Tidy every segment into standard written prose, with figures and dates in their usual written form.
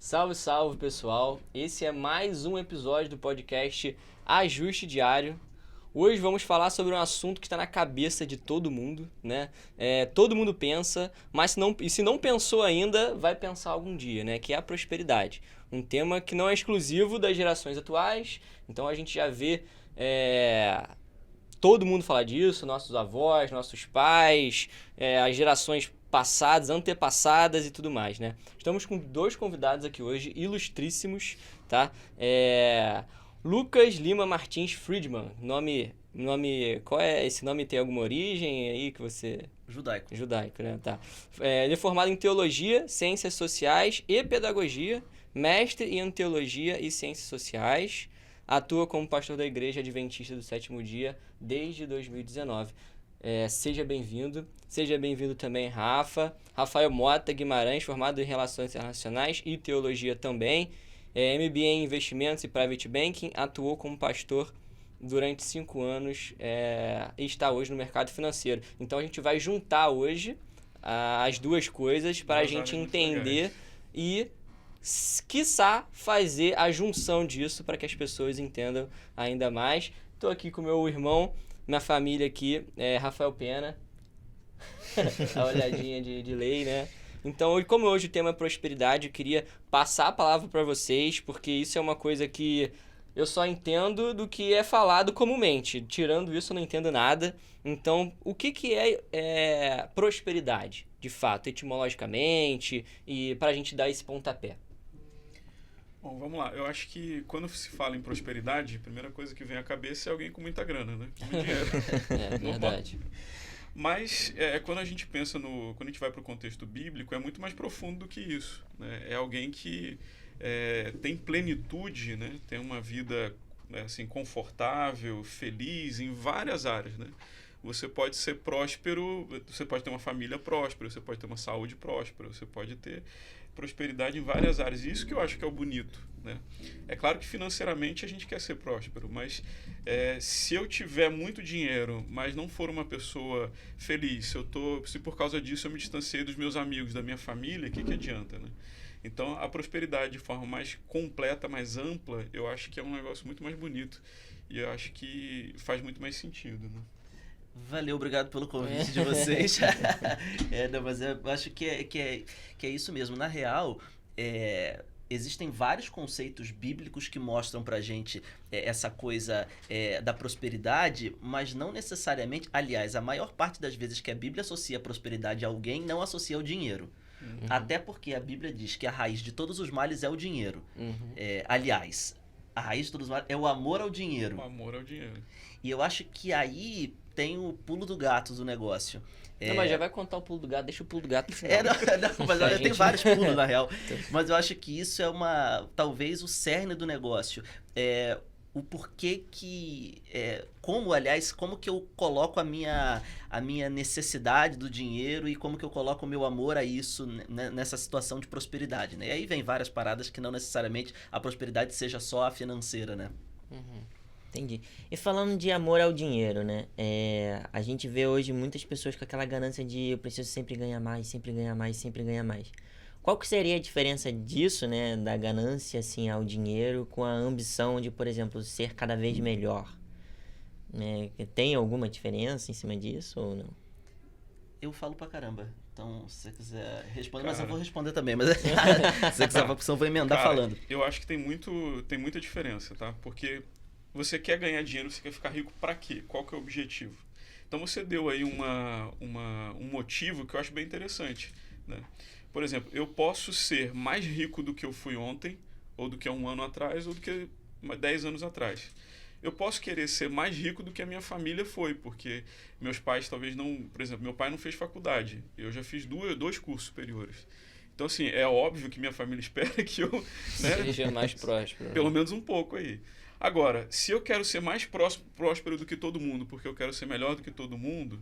Salve, salve, pessoal! Esse é mais um episódio do podcast Ajuste Diário. Hoje vamos falar sobre um assunto que está na cabeça de todo mundo, né? Todo mundo pensa, mas se não pensou ainda, vai pensar algum dia, né? Que é a prosperidade. Um tema que não é exclusivo das gerações atuais, então a gente já vê todo mundo falar disso, nossos avós, nossos pais, as gerações passadas, antepassadas e tudo mais, né? Estamos com dois convidados aqui hoje, ilustríssimos, tá? Lucas Lima Martins Friedman, nome, qual é esse nome? Tem alguma origem aí que você... Judaico, né? Tá. Ele é formado em Teologia, Ciências Sociais e Pedagogia, mestre em Teologia e Ciências Sociais, atua como pastor da Igreja Adventista do Sétimo Dia desde 2019. Seja bem-vindo. Seja bem-vindo também, Rafael Mota Guimarães, formado em Relações Internacionais e Teologia também. MBA em Investimentos e Private Banking, atuou como pastor durante 5 anos e está hoje no mercado financeiro. Então a gente vai juntar hoje as duas coisas para a gente entender e, quiçá, fazer a junção disso para que as pessoas entendam ainda mais. Estou aqui com meu irmão, minha família aqui, Rafael Pena. A olhadinha de lei, né? Então, como hoje o tema é prosperidade, eu queria passar a palavra para vocês, porque isso é uma coisa que eu só entendo do que é falado comumente. Tirando isso, eu não entendo nada. Então, o que é prosperidade, de fato, etimologicamente, e para a gente dar esse pontapé? Bom, vamos lá. Eu acho que quando se fala em prosperidade, a primeira coisa que vem à cabeça é alguém com muita grana, né? Com muito dinheiro. É verdade. Mas quando a gente pensa quando a gente vai para o contexto bíblico, é muito mais profundo do que isso, né? É alguém que tem plenitude, né? Tem uma vida assim, confortável, feliz em várias áreas, né? Você pode ser próspero, você pode ter uma família próspera, você pode ter uma saúde próspera, você pode ter prosperidade em várias áreas. E isso que eu acho que é o bonito, né? É claro que financeiramente a gente quer ser próspero, mas se eu tiver muito dinheiro, mas não for uma pessoa feliz, se por causa disso eu me distanciei dos meus amigos, da minha família, o que adianta, né? Então, a prosperidade de forma mais completa, mais ampla, eu acho que é um negócio muito mais bonito e eu acho que faz muito mais sentido, né? Valeu, obrigado pelo convite de vocês. Não, mas eu acho que é isso mesmo. Na real, existem vários conceitos bíblicos que mostram pra gente essa coisa da prosperidade, mas não necessariamente... Aliás, a maior parte das vezes que a Bíblia associa a prosperidade a alguém, não associa ao dinheiro. Uhum. Até porque a Bíblia diz que a raiz de todos os males é o dinheiro. Uhum. Aliás, a raiz de todos os males é o amor ao dinheiro. O amor ao dinheiro. E eu acho que aí tem o pulo do gato do negócio. Não, mas já vai contar o pulo do gato, deixa o pulo do gato no final. Mas olha, tem vários pulos, na real. Mas eu acho que isso é talvez o cerne do negócio. O porquê que... como que eu coloco a minha necessidade do dinheiro e como que eu coloco o meu amor a isso, né, nessa situação de prosperidade, né? E aí vem várias paradas que não necessariamente a prosperidade seja só a financeira, né? Uhum. Entendi. E falando de amor ao dinheiro, né? A gente vê hoje muitas pessoas com aquela ganância de eu preciso sempre ganhar mais, sempre ganhar mais, sempre ganhar mais. Qual que seria a diferença disso, né? Da ganância, assim, ao dinheiro com a ambição de, por exemplo, ser cada vez melhor? Né? Tem alguma diferença em cima disso ou não? Eu falo pra caramba. Então, se você quiser responder, mas eu vou responder também. Mas se você quiser, eu vou emendar falando. Eu acho que tem muita diferença, tá? Porque você quer ganhar dinheiro, você quer ficar rico pra quê? Qual que é o objetivo? Então, você deu aí um motivo que eu acho bem interessante, né? Por exemplo, eu posso ser mais rico do que eu fui ontem, ou do que há 1 ano atrás, ou do que 10 anos atrás. Eu posso querer ser mais rico do que a minha família foi, porque meus pais talvez não... Por exemplo, meu pai não fez faculdade. Eu já fiz 2 cursos superiores. Então, assim, é óbvio que minha família espera que eu... Né, seja mais próspero. Pelo menos um pouco aí. Agora, se eu quero ser mais próspero do que todo mundo, porque eu quero ser melhor do que todo mundo,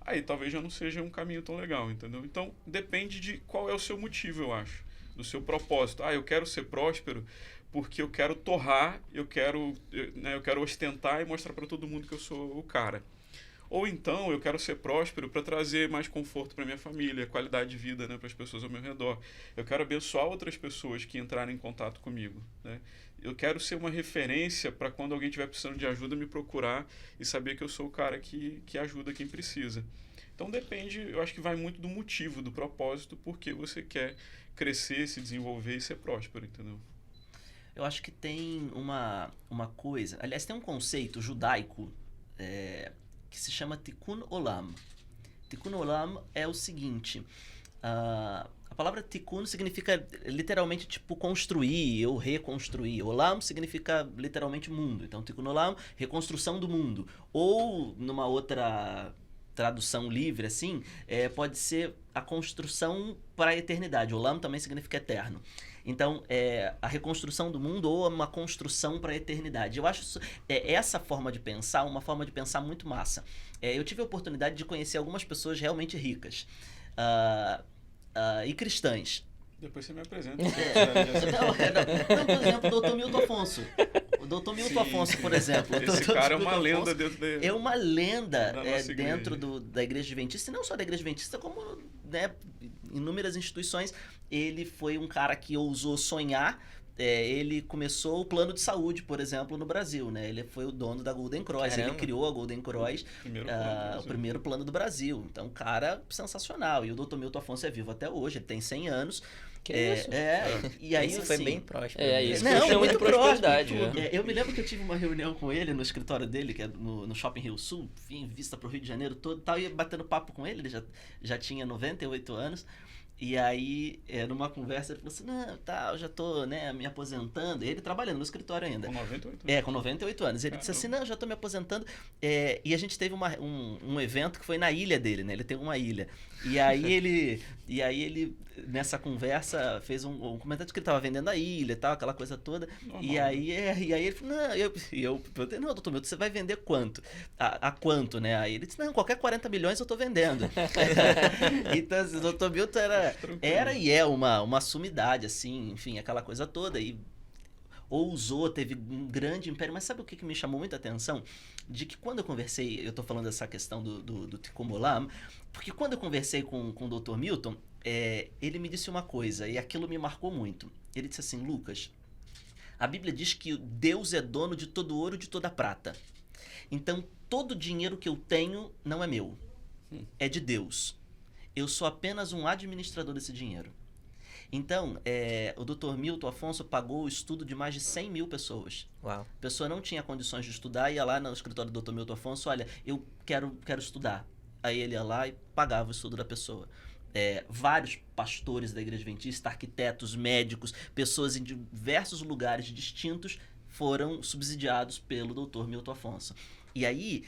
aí talvez já não seja um caminho tão legal, entendeu? Então, depende de qual é o seu motivo, eu acho, do seu propósito. Eu quero ser próspero porque eu quero torrar, eu quero ostentar e mostrar para todo mundo que eu sou o cara. Ou então eu quero ser próspero para trazer mais conforto para minha família, qualidade de vida, né, para as pessoas ao meu redor. Eu quero abençoar outras pessoas que entrarem em contato comigo, né? Eu quero ser uma referência para quando alguém estiver precisando de ajuda me procurar e saber que eu sou o cara que ajuda quem precisa. Então depende, eu acho que vai muito do motivo, do propósito, porque você quer crescer, se desenvolver e ser próspero, entendeu? Eu acho que tem uma coisa, aliás, tem um conceito judaico que se chama Tikkun Olam. Tikkun Olam é o seguinte, a palavra Tikkun significa literalmente tipo construir ou reconstruir. Olam significa literalmente mundo. Então Tikkun Olam, reconstrução do mundo. Ou numa outra tradução livre assim, pode ser a construção para a eternidade. Olam também significa eterno. Então, a reconstrução do mundo ou uma construção para a eternidade. Eu acho essa forma de pensar uma forma de pensar muito massa. Eu tive a oportunidade de conhecer algumas pessoas realmente ricas e cristãs. Depois você me apresenta. Não, por exemplo, o Dr. Milton Afonso. O Dr. Milton Afonso, por exemplo. Esse cara é uma lenda dentro da... É uma lenda dentro da Igreja Adventista, e não só da Igreja Adventista, como, né, inúmeras instituições. Ele foi um cara que ousou sonhar. Ele começou o plano de saúde, por exemplo, no Brasil, né? Ele foi o dono da Golden Cross. Caramba. Ele criou a Golden Cross, o primeiro plano do Brasil. Então, cara sensacional. E o Dr. Milton Afonso é vivo até hoje, ele tem 100 anos. Que isso? E aí, Isso assim, foi bem próspero. Isso Não, que eu chamo de muito prosperidade. próximo. Eu me lembro que eu tive uma reunião com ele no escritório dele, que é no Shopping Rio Sul, em vista pro Rio de Janeiro todo e tal, e ia batendo papo com ele já tinha 98 anos. E aí, numa conversa, ele falou assim, não, tá, eu já tô, né, me aposentando. E ele trabalhando no escritório ainda. Com 98 anos. Com 98 anos. Ele disse assim, não, eu já tô me aposentando. E a gente teve um evento que foi na ilha dele, né? Ele tem uma ilha. E aí ele nessa conversa, fez um comentário de que ele tava vendendo a ilha e tal, aquela coisa toda. Normal. E aí ele falou, não, eu perguntei, não, doutor Milton, você vai vender quanto? A quanto, né? Aí ele disse, não, qualquer 40 milhões eu tô vendendo. Então, assim, o doutor Milton era e é uma sumidade, assim, enfim, aquela coisa toda. E ousou, teve um grande império. Mas sabe o que me chamou muita atenção? De que quando eu conversei, eu tô falando dessa questão do Tikkun Olam, porque quando eu conversei com o Dr. Milton, ele me disse uma coisa, e aquilo me marcou muito. Ele disse assim, Lucas, a Bíblia diz que Deus é dono de todo ouro e de toda prata. Então, todo o dinheiro que eu tenho não é meu, é de Deus. Eu sou apenas um administrador desse dinheiro. Então, o Dr. Milton Afonso pagou o estudo de mais de 100 mil pessoas. Uau. A pessoa não tinha condições de estudar, ia lá no escritório do Dr. Milton Afonso, olha, eu quero estudar. Aí ele ia lá e pagava o estudo da pessoa. Vários pastores da Igreja Adventista, arquitetos, médicos, pessoas em diversos lugares distintos foram subsidiados pelo Dr. Milton Afonso. E aí,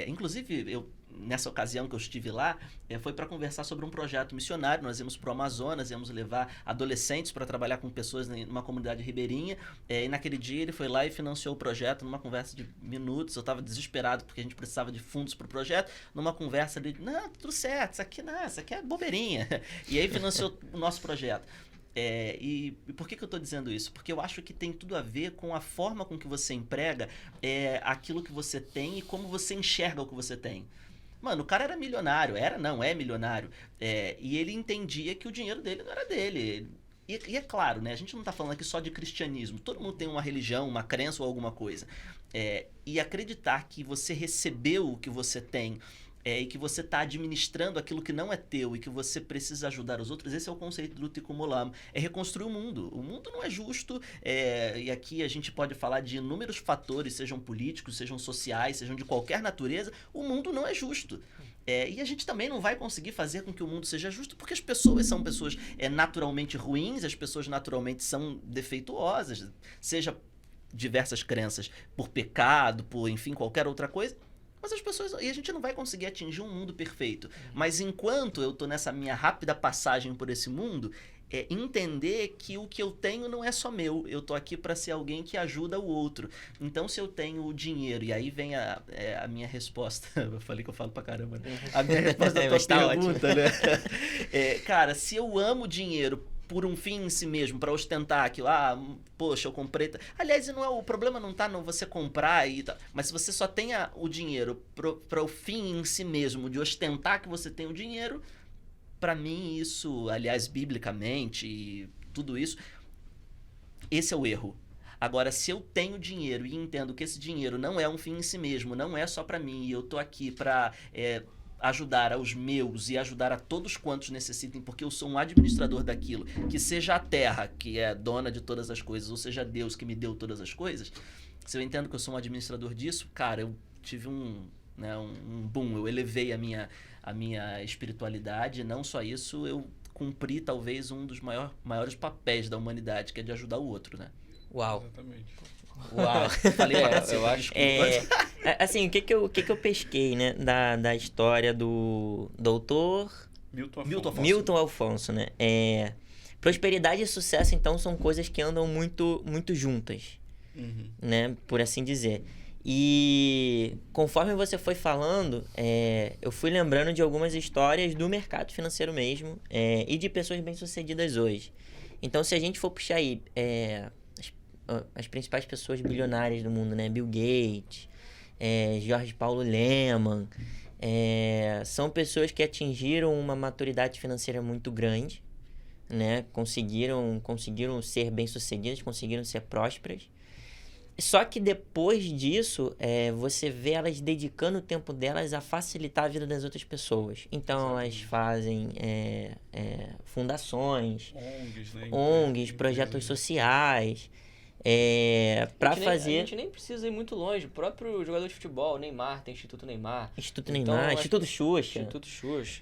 inclusive, nessa ocasião que eu estive lá, foi para conversar sobre um projeto missionário. Nós íamos para o Amazonas, íamos levar adolescentes para trabalhar com pessoas numa comunidade ribeirinha. E naquele dia ele foi lá e financiou o projeto numa conversa de minutos. Eu estava desesperado porque a gente precisava de fundos para o projeto. Numa conversa ele, não, tudo certo, isso aqui é bobeirinha. E aí financiou o nosso projeto. E por que eu estou dizendo isso? Porque eu acho que tem tudo a ver com a forma com que você emprega aquilo que você tem e como você enxerga o que você tem. Mano, o cara era milionário, é milionário. E ele entendia que o dinheiro dele não era dele. E é claro, né? A gente não está falando aqui só de cristianismo. Todo mundo tem uma religião, uma crença ou alguma coisa. E acreditar que você recebeu o que você tem e que você está administrando aquilo que não é teu e que você precisa ajudar os outros, esse é o conceito do Tikkun Olam. É reconstruir o mundo. O mundo não é justo, e aqui a gente pode falar de inúmeros fatores, sejam políticos, sejam sociais, sejam de qualquer natureza, o mundo não é justo. E a gente também não vai conseguir fazer com que o mundo seja justo, porque as pessoas são pessoas naturalmente ruins, as pessoas naturalmente são defeituosas, seja diversas crenças, por pecado, por, enfim, qualquer outra coisa. Mas as pessoas... E a gente não vai conseguir atingir um mundo perfeito. Mas enquanto eu tô nessa minha rápida passagem por esse mundo, entender que o que eu tenho não é só meu. Eu tô aqui para ser alguém que ajuda o outro. Então, se eu tenho o dinheiro... E aí vem a minha resposta. Eu falei que eu falo pra caramba, né? A minha resposta à tua pergunta, né? Cara, se eu amo dinheiro por um fim em si mesmo, para ostentar aquilo. Poxa, eu comprei. Aliás, o problema não tá no você comprar e tal. Mas se você só tem o dinheiro para o fim em si mesmo, de ostentar que você tem o dinheiro, para mim isso, aliás, biblicamente e tudo isso, esse é o erro. Agora, se eu tenho dinheiro e entendo que esse dinheiro não é um fim em si mesmo, não é só para mim, e eu tô aqui para ajudar aos meus e ajudar a todos quantos necessitem, porque eu sou um administrador daquilo, que seja a terra, que é dona de todas as coisas, ou seja Deus que me deu todas as coisas, se eu entendo que eu sou um administrador disso, cara, eu tive um boom, eu elevei a minha espiritualidade, não só isso, eu cumpri talvez um dos maiores papéis da humanidade, que é de ajudar o outro, né? Uau. Exatamente. Uau, falei pra caceta, eu acho desculpa. Assim, o que que eu pesquei, né, da história do doutor Milton Alfonso, né? Prosperidade e sucesso, então, são coisas que andam muito, muito juntas, né? Por assim dizer. E conforme você foi falando, eu fui lembrando de algumas histórias do mercado financeiro mesmo, e de pessoas bem-sucedidas hoje. Então, se a gente for puxar aí as principais pessoas bilionárias do mundo, né? Bill Gates, Jorge Paulo Lemann, são pessoas que atingiram uma maturidade financeira muito grande, né? Conseguiram ser bem-sucedidas, conseguiram ser prósperas. Só que depois disso, você vê elas dedicando o tempo delas a facilitar a vida das outras pessoas. Então, elas fazem fundações, ONGs, né? ONGs, projetos sociais, para fazer... A gente nem precisa ir muito longe. O próprio jogador de futebol, Neymar, tem Instituto Neymar. Instituto Neymar, Instituto Xuxa. Instituto Xuxa.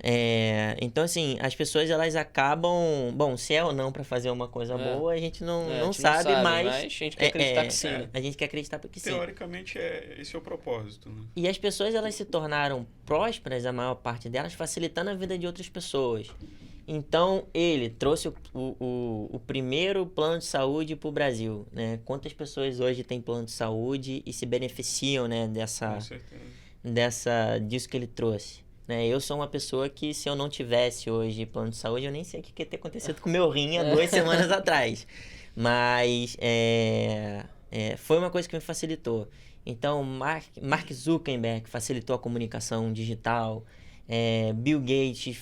Então, assim, as pessoas, elas acabam... Bom, se é ou não para fazer uma coisa boa, a gente não sabe, mas... a gente quer acreditar que sim, né? A gente quer acreditar que sim. Teoricamente, esse é o propósito, né? E as pessoas, elas se tornaram prósperas, a maior parte delas, facilitando a vida de outras pessoas. Então, ele trouxe o primeiro plano de saúde para o Brasil, né? Quantas pessoas hoje têm plano de saúde e se beneficiam, né, disso que ele trouxe? Né? Eu sou uma pessoa que, se eu não tivesse hoje plano de saúde, eu nem sei o que ia ter acontecido com o meu rim há 2 semanas atrás. Mas foi uma coisa que me facilitou. Então, Mark Zuckerberg facilitou a comunicação digital. Bill Gates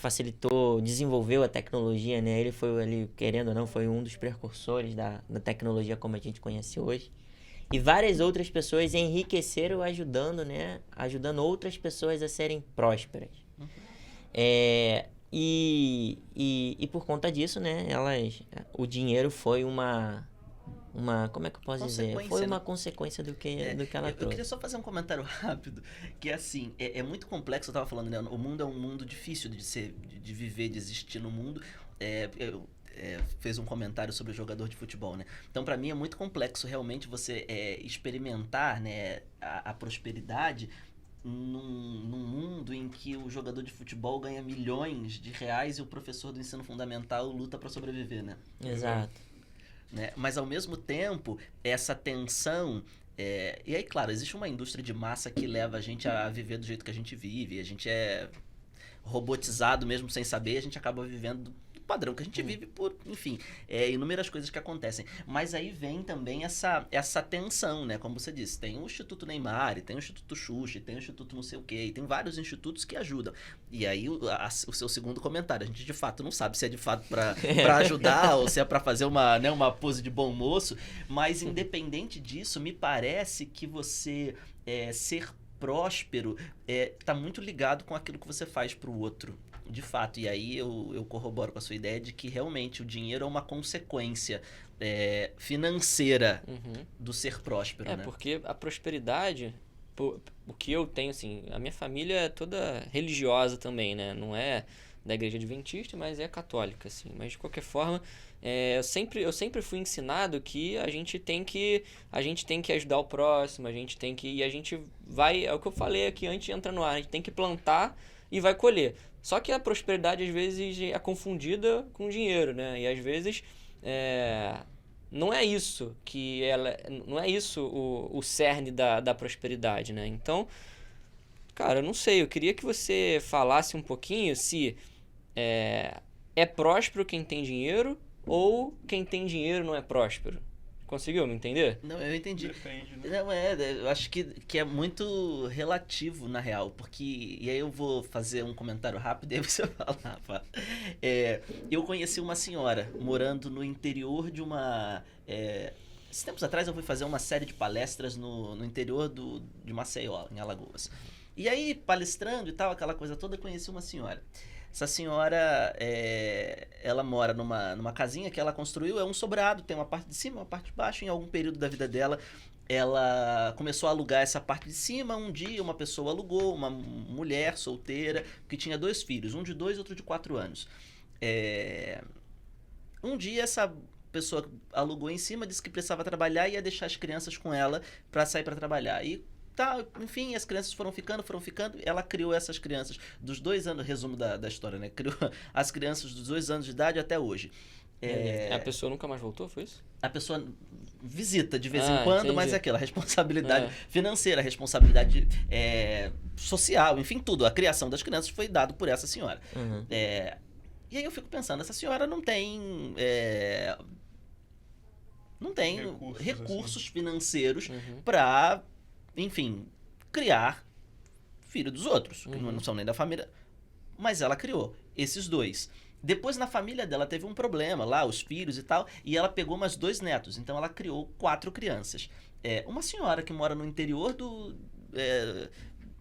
desenvolveu a tecnologia, né? Ele foi, querendo ou não, foi um dos precursores da tecnologia como a gente conhece hoje. E várias outras pessoas enriqueceram ajudando, né? Ajudando outras pessoas a serem prósperas. E por conta disso, né? O dinheiro foi uma como é que eu posso dizer? Foi uma consequência do que ela trouxe. Eu queria só fazer um comentário rápido, que assim, é muito complexo, eu tava falando, né? O mundo é um mundo difícil de viver, de existir no mundo. Fez um comentário sobre o jogador de futebol, né? Então, para mim, é muito complexo realmente você experimentar, né, a prosperidade num mundo em que o jogador de futebol ganha milhões de reais e o professor do ensino fundamental luta para sobreviver, né? Exato. Né? Mas, ao mesmo tempo, essa tensão... E aí, claro, existe uma indústria de massa que leva a gente a viver do jeito que a gente vive. A gente é robotizado mesmo sem saber, a gente acaba vivendo do padrão que a gente vive por, enfim, inúmeras coisas que acontecem. Mas aí vem também essa tensão, né? Como você disse, tem o Instituto Neymar, tem o Instituto Xuxa, tem o Instituto não sei o quê, e tem vários institutos que ajudam. E aí o seu segundo comentário, a gente de fato não sabe se é de fato para ajudar ou se é para fazer uma pose de bom moço, mas independente disso, me parece que você ser próspero tá muito ligado com aquilo que você faz para o outro. De fato, e aí eu corroboro com a sua ideia de que realmente o dinheiro é uma consequência financeira do ser próspero, né? Porque a prosperidade, o que eu tenho, assim, a minha família é toda religiosa também, né? Não é da igreja adventista, mas é católica, assim. Mas, de qualquer forma, eu sempre fui ensinado que a gente tem que ajudar o próximo, e a gente vai, é o que eu falei aqui antes de entrar no ar, a gente tem que plantar e vai colher. Só que a prosperidade, às vezes, é confundida com dinheiro, né? E, às vezes, não é isso não é isso o cerne da prosperidade, né? Então, cara, eu não sei. Eu queria que você falasse um pouquinho se é próspero quem tem dinheiro ou quem tem dinheiro não é próspero? Conseguiu me entender? Não, eu entendi. Depende, né? Não, eu acho que é muito relativo, na real, porque... E aí eu vou fazer um comentário rápido e aí você fala, Rafa. Eu conheci uma senhora morando no interior de uma... esses tempos atrás eu fui fazer uma série de palestras no interior de Maceió, em Alagoas. E aí, palestrando e tal, aquela coisa toda, eu conheci uma senhora. Essa senhora, ela mora numa casinha que ela construiu, é um sobrado, tem uma parte de cima, uma parte de baixo. Em algum período da vida dela, ela começou a alugar essa parte de cima. Um dia, uma pessoa alugou, uma mulher solteira, que tinha 2 filhos, um de 2 e outro de 4 anos. Um dia, essa pessoa alugou em cima, disse que precisava trabalhar e ia deixar as crianças com ela para sair para trabalhar. E tá, enfim, as crianças foram ficando, ela criou essas crianças dos 2 anos, resumo da história, né? Criou as crianças dos 2 anos de idade até hoje. A pessoa nunca mais voltou, foi isso? A pessoa visita de vez em quando, entendi. mas é aquela responsabilidade financeira, responsabilidade social, enfim, tudo. A criação das crianças foi dado por essa senhora. Uhum. E aí eu fico pensando, essa senhora não tem recursos financeiros para, enfim, criar filho dos outros, que não são nem da família, mas ela criou esses 2. Depois, na família dela, teve um problema lá, os filhos e tal, e ela pegou mais 2 netos, então ela criou 4 crianças. Uma senhora que mora no interior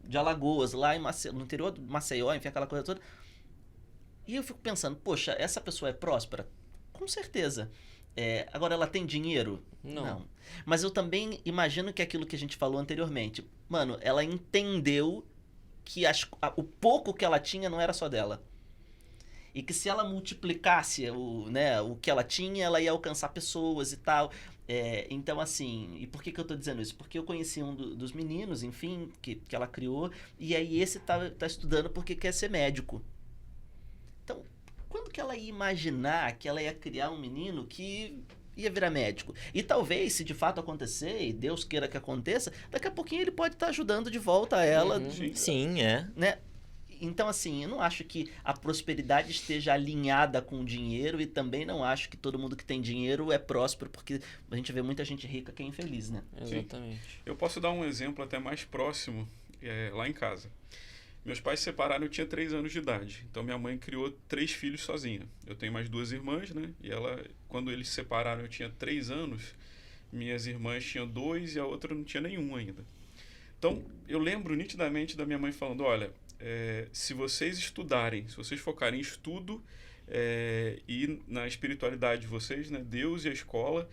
de Alagoas, lá no interior do Maceió, enfim, aquela coisa toda. E eu fico pensando, poxa, essa pessoa é próspera? Com certeza. Agora, ela tem dinheiro? Não. Mas eu também imagino que aquilo que a gente falou anteriormente, mano, ela entendeu que o pouco que ela tinha não era só dela. E que se ela multiplicasse o que ela tinha, ela ia alcançar pessoas e tal. Então, assim, e por que eu tô dizendo isso? Porque eu conheci um dos meninos, enfim, que ela criou, e aí esse tá estudando porque quer ser médico. Então, quando que ela ia imaginar que ela ia criar um menino que ia virar médico? E talvez, se de fato acontecer, e Deus queira que aconteça, daqui a pouquinho ele pode estar ajudando de volta ela. Sim, né? Então, assim, eu não acho que a prosperidade esteja alinhada com o dinheiro e também não acho que todo mundo que tem dinheiro é próspero, porque a gente vê muita gente rica que é infeliz, né? Exatamente. Eu posso dar um exemplo até mais próximo, lá em casa. Meus pais se separaram, eu tinha 3 anos de idade. Então, minha mãe criou 3 filhos sozinha. Eu tenho mais 2 irmãs, né? E quando eles se separaram, eu tinha 3 anos. Minhas irmãs tinham 2 e a outra não tinha nenhum ainda. Então, eu lembro nitidamente da minha mãe falando, olha, se vocês estudarem, se vocês focarem em estudo e na espiritualidade de vocês, né? Deus e a escola,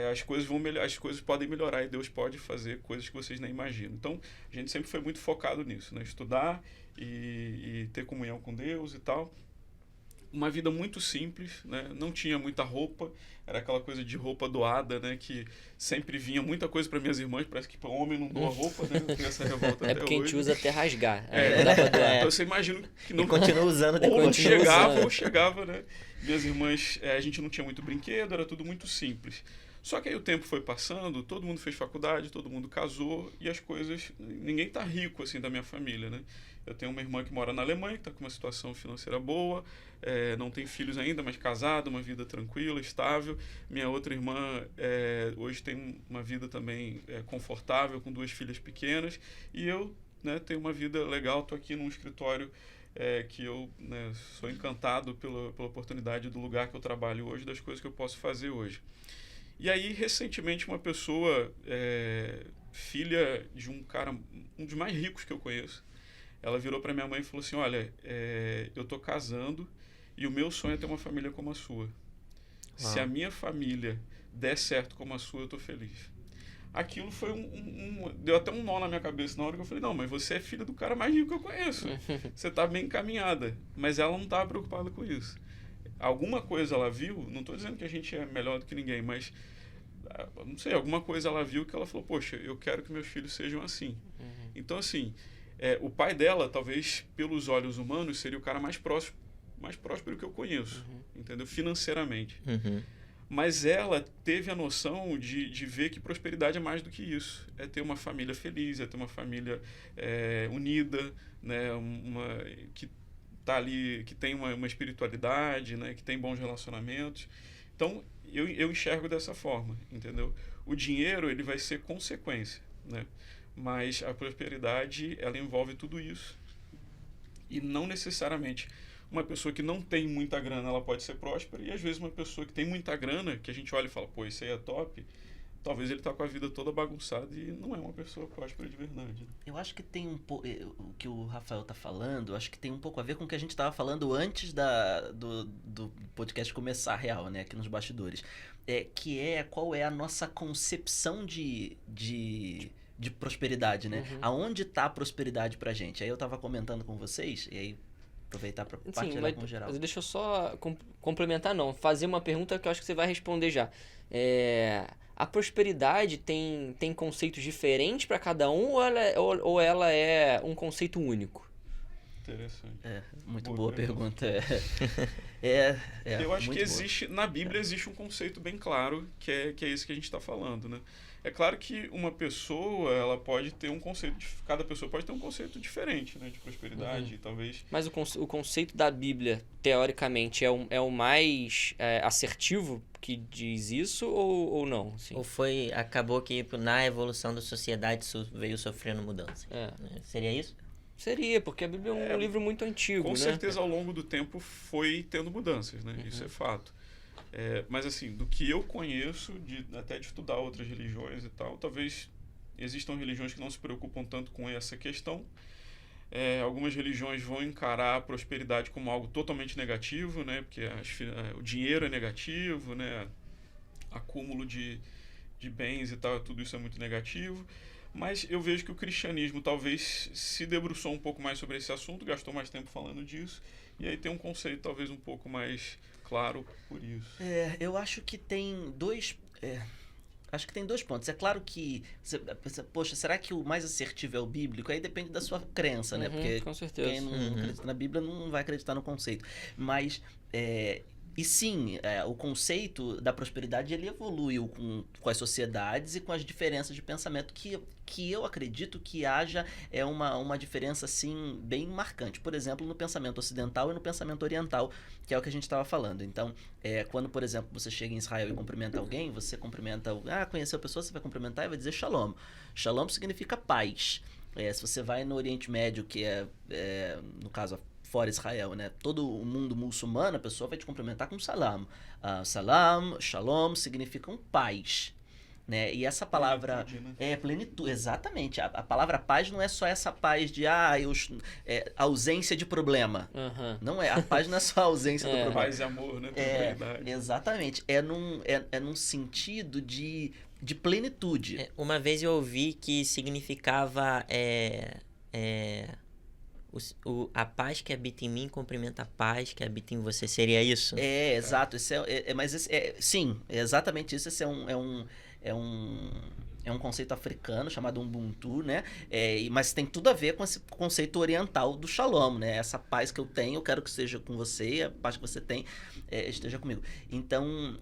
as coisas podem melhorar e Deus pode fazer coisas que vocês nem imaginam. Então, a gente sempre foi muito focado nisso, né? Estudar e ter comunhão com Deus e tal. Uma vida muito simples, né? Não tinha muita roupa, era aquela coisa de roupa doada, né? Que sempre vinha muita coisa para minhas irmãs, parece que homem não doa roupa, né? Eu tenho essa revolta até porque a gente hoje. usa até rasgar. Não dá pra doar. Então você imagina que não... E continua usando depois. Ou chegava, né? Minhas irmãs, a gente não tinha muito brinquedo, era tudo muito simples. Só que aí o tempo foi passando, todo mundo fez faculdade, todo mundo casou e as coisas... Ninguém tá rico, assim, da minha família, né? Eu tenho uma irmã que mora na Alemanha, que está com uma situação financeira boa, não tem filhos ainda, mas casada, uma vida tranquila, estável. Minha outra irmã hoje tem uma vida também confortável, com 2 filhas pequenas. E eu, né, tenho uma vida legal, estou aqui num escritório que eu, né, sou encantado pela oportunidade do lugar que eu trabalho hoje, das coisas que eu posso fazer hoje. E aí, recentemente, uma pessoa, filha de um cara, um dos mais ricos que eu conheço, ela virou para minha mãe e falou assim, olha, eu tô casando e o meu sonho é ter uma família como a sua. Se a minha família der certo como a sua, eu tô feliz. Aquilo foi deu até um nó na minha cabeça na hora que eu falei, não, mas você é filha do cara mais rico que eu conheço. Você tá bem encaminhada. Mas ela não estava preocupada com isso. Alguma coisa ela viu, não tô dizendo que a gente é melhor do que ninguém, mas não sei, alguma coisa ela viu que ela falou, poxa, eu quero que meus filhos sejam assim. Então, assim, o pai dela, talvez pelos olhos humanos, seria o cara mais próspero que eu conheço, entendeu? Financeiramente. Mas ela teve a noção de ver que prosperidade é mais do que isso. É ter uma família feliz, é ter uma família unida, né? Que tá ali, que tem uma espiritualidade, né? Que tem bons relacionamentos. Então, eu enxergo dessa forma, entendeu? O dinheiro, ele vai ser consequência, né? Mas a prosperidade, ela envolve tudo isso. E não necessariamente uma pessoa que não tem muita grana, ela pode ser próspera, e às vezes uma pessoa que tem muita grana, que a gente olha e fala, pô, isso aí é top, talvez ele tá com a vida toda bagunçada e não é uma pessoa próspera de verdade. Eu acho que tem um pouco. O que o Rafael tá falando, acho que tem um pouco a ver com o que a gente tava falando antes do podcast começar real, né? Aqui nos bastidores. Que é qual é a nossa concepção de prosperidade, né? Aonde tá a prosperidade pra gente? Aí eu tava comentando com vocês, e aí aproveitar pra partilhar com o geral. Mas deixa eu só complementar, não. Fazer uma pergunta que eu acho que você vai responder já. A prosperidade tem conceitos diferentes para cada um ou ela é um conceito único? Interessante. Muito boa pergunta. Eu acho que existe, na Bíblia existe um conceito bem claro, que é esse que a gente está falando, né? É claro que uma pessoa, ela pode ter um conceito, cada pessoa pode ter um conceito diferente, né, de prosperidade, talvez. Mas o conceito da Bíblia, teoricamente, é o mais assertivo que diz isso ou não? Assim? Ou acabou que na evolução da sociedade veio sofrendo mudanças? Seria isso? Seria, porque a Bíblia é um livro muito antigo, Com né? certeza, ao longo do tempo, foi tendo mudanças, né? Isso é fato. Mas, assim, do que eu conheço, até de estudar outras religiões e tal, talvez existam religiões que não se preocupam tanto com essa questão. Algumas religiões vão encarar a prosperidade como algo totalmente negativo, né? Porque o dinheiro é negativo, né? Acúmulo de bens e tal, tudo isso é muito negativo. Mas eu vejo que o cristianismo talvez se debruçou um pouco mais sobre esse assunto, gastou mais tempo falando disso, e aí tem um conceito talvez um pouco mais claro por isso. Eu acho que tem dois... Acho que tem dois pontos. É claro que... Poxa, será que o mais assertivo é o bíblico? Aí depende da sua crença, né? Porque com certeza. quem não acredita na Bíblia não vai acreditar no conceito. Mas... E sim, o conceito da prosperidade ele evoluiu com as sociedades e com as diferenças de pensamento que eu acredito que haja uma diferença assim bem marcante. Por exemplo, no pensamento ocidental e no pensamento oriental, que é o que a gente estava falando. Então, quando, por exemplo, você chega em Israel e cumprimenta alguém, você cumprimenta... conheceu a pessoa, você vai cumprimentar e vai dizer shalom. Shalom significa paz. Se você vai no Oriente Médio, que no caso, fora Israel, né? Todo o mundo muçulmano, a pessoa vai te cumprimentar com salam. Salam, shalom, significam paz. Né? E essa palavra plenitude, exatamente. A palavra paz não é só essa paz de ausência de problema. Não é, a paz não é só a ausência do problema. Paz e amor, né? Exatamente. É num sentido de plenitude. Uma vez eu ouvi que significava a paz que habita em mim cumprimenta a paz que habita em você. Seria isso? Exato. Sim, é exatamente isso. Esse é um conceito africano chamado Ubuntu, né? Mas tem tudo a ver com esse conceito oriental do Shalom, né? Essa paz que eu tenho, eu quero que esteja com você, e a paz que você tem esteja comigo. Então,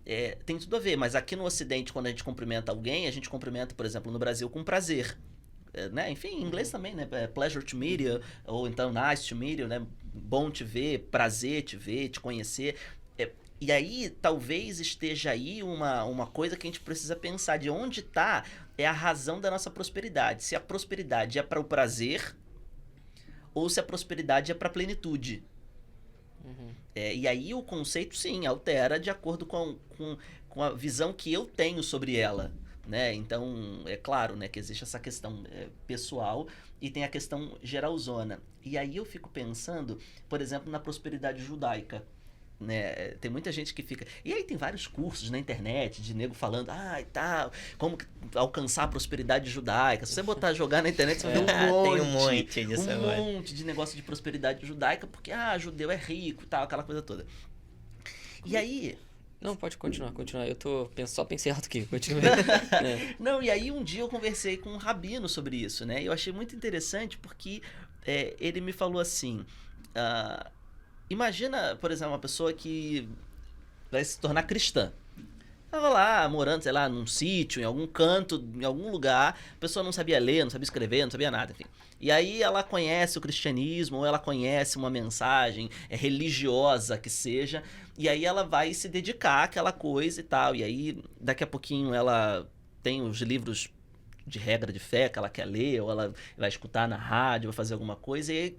tem tudo a ver. Mas aqui no Ocidente, quando a gente cumprimenta alguém, a gente cumprimenta, por exemplo, no Brasil, com prazer. Né? Enfim, em inglês também, né? Pleasure to meet you, ou então nice to meet you, né? Bom te ver, prazer te ver, te conhecer. E aí, talvez esteja aí uma coisa que a gente precisa pensar de onde está a razão da nossa prosperidade. Se a prosperidade é para o prazer ou se a prosperidade é para a plenitude. E aí o conceito, sim, altera de acordo com a visão que eu tenho sobre ela. Né? Então, é claro, né, que existe essa questão pessoal e tem a questão geralzona. E aí eu fico pensando, por exemplo, na prosperidade judaica. Né? Tem muita gente que fica... E aí tem vários cursos na internet de nego falando e tal, como alcançar a prosperidade judaica. Se você jogar na internet, você vai ver um monte de negócio de prosperidade judaica, porque judeu é rico e tal, aquela coisa toda. E aí... Não, pode continuar. Eu só pensei alto aqui, continua. Não, e aí um dia eu conversei com um rabino sobre isso, né? E eu achei muito interessante porque ele me falou assim... imagina, por exemplo, uma pessoa que vai se tornar cristã. Tava lá, morando, sei lá, num sítio, em algum canto, em algum lugar. A pessoa não sabia ler, não sabia escrever, não sabia nada, enfim. E aí ela conhece o cristianismo, ou ela conhece uma mensagem religiosa que seja, e aí ela vai se dedicar àquela coisa e tal. E aí, daqui a pouquinho, ela tem os livros de regra de fé que ela quer ler, ou ela vai escutar na rádio, vai fazer alguma coisa, e aí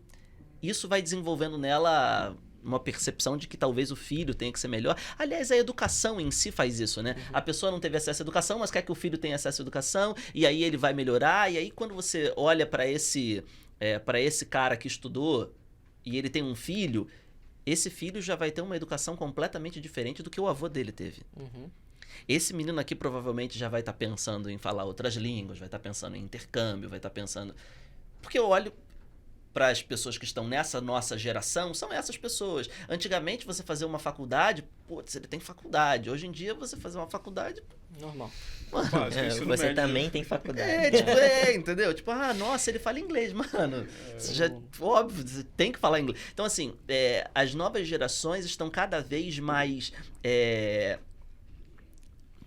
isso vai desenvolvendo nela uma percepção de que talvez o filho tenha que ser melhor. Aliás, a educação em si faz isso, né? A pessoa não teve acesso à educação, mas quer que o filho tenha acesso à educação, e aí ele vai melhorar, e aí quando você olha para esse cara que estudou e ele tem um filho, esse filho já vai ter uma educação completamente diferente do que o avô dele teve. Esse menino aqui provavelmente já vai estar pensando em falar outras línguas, vai estar pensando em intercâmbio, vai estar pensando... Porque eu olho para as pessoas que estão nessa nossa geração, são essas pessoas. Antigamente, você fazer uma faculdade, putz, ele tem faculdade. Hoje em dia, você fazer uma faculdade... Normal. Básico, ensino Você médio. também tem faculdade. Entendeu? Tipo, nossa, ele fala inglês, mano. Você já, óbvio, você tem que falar inglês. Então, assim, as novas gerações estão cada vez mais...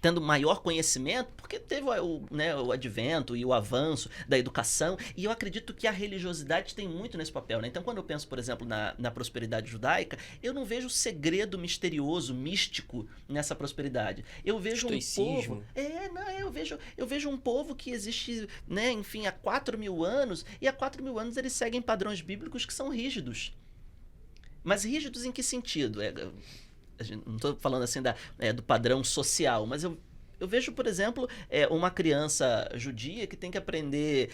tendo maior conhecimento, porque teve o advento e o avanço da educação, e eu acredito que a religiosidade tem muito nesse papel, né? Então, quando eu penso, por exemplo, na prosperidade judaica, eu não vejo segredo misterioso, místico nessa prosperidade. Eu vejo Estoicismo. um povo... eu vejo um povo que existe, né, enfim, há 4.000 anos, e há 4.000 anos eles seguem padrões bíblicos que são rígidos. Mas rígidos em que sentido? Não estou falando assim do padrão social, mas eu vejo, por exemplo, uma criança judia que tem que aprender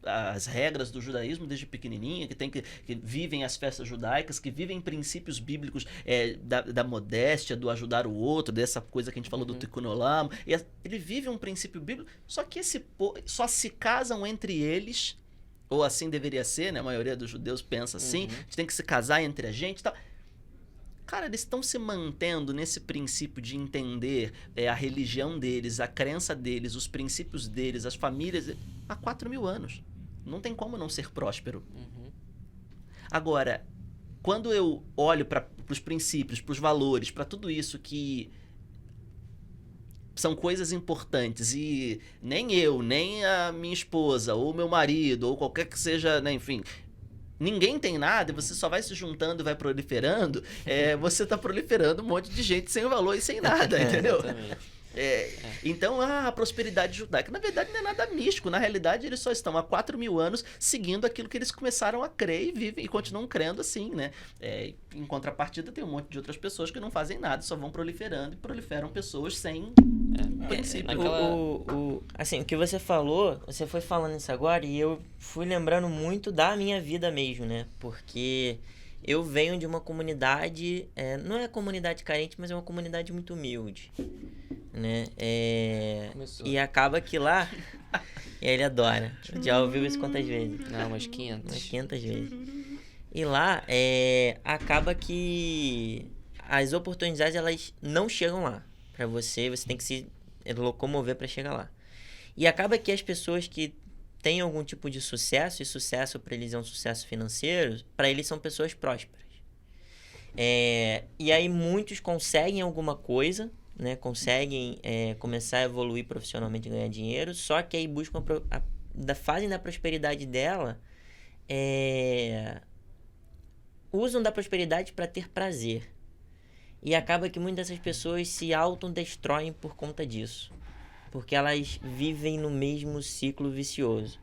as regras do judaísmo desde pequenininha, que vivem as festas judaicas, que vivem princípios bíblicos da modéstia, do ajudar o outro, dessa coisa que a gente falou do Tikkun Olam. Ele vive um princípio bíblico, só que só se casam entre eles, ou assim deveria ser, né? A maioria dos judeus pensa assim, a gente tem que se casar entre a gente e tal. Cara, eles estão se mantendo nesse princípio de entender a religião deles, a crença deles, os princípios deles, as famílias, há 4.000 anos. Não tem como não ser próspero. Agora, quando eu olho para os princípios, para os valores, para tudo isso que são coisas importantes e nem eu, nem a minha esposa, ou meu marido, ou qualquer que seja, né, enfim... Ninguém tem nada e você só vai se juntando e vai proliferando, você tá proliferando um monte de gente sem valor e sem nada, entendeu? Exatamente. Então, a prosperidade judaica, na verdade, não é nada místico. Na realidade, eles só estão há 4.000 anos seguindo aquilo que eles começaram a crer e vivem e continuam crendo assim, né? Em contrapartida, tem um monte de outras pessoas que não fazem nada, só vão proliferando e proliferam pessoas sem princípio. Assim, o que você falou, você foi falando isso agora e eu fui lembrando muito da minha vida mesmo, né? Porque eu venho de uma comunidade, não é comunidade carente, mas é uma comunidade muito humilde, né? E acaba que lá... ele adora. Já ouviu isso quantas vezes? Não, umas 500. Umas 500 vezes. E lá, acaba que as oportunidades, elas não chegam lá. Pra você tem que se locomover pra chegar lá. E acaba que as pessoas que têm algum tipo de sucesso, e sucesso pra eles é um sucesso financeiro, pra eles são pessoas prósperas. E aí muitos conseguem alguma coisa, né? Conseguem começar a evoluir profissionalmente e ganhar dinheiro, só que aí buscam fazem da prosperidade dela, usam da prosperidade para ter prazer. E acaba que muitas dessas pessoas se autodestroem por conta disso. Porque elas vivem no mesmo ciclo vicioso.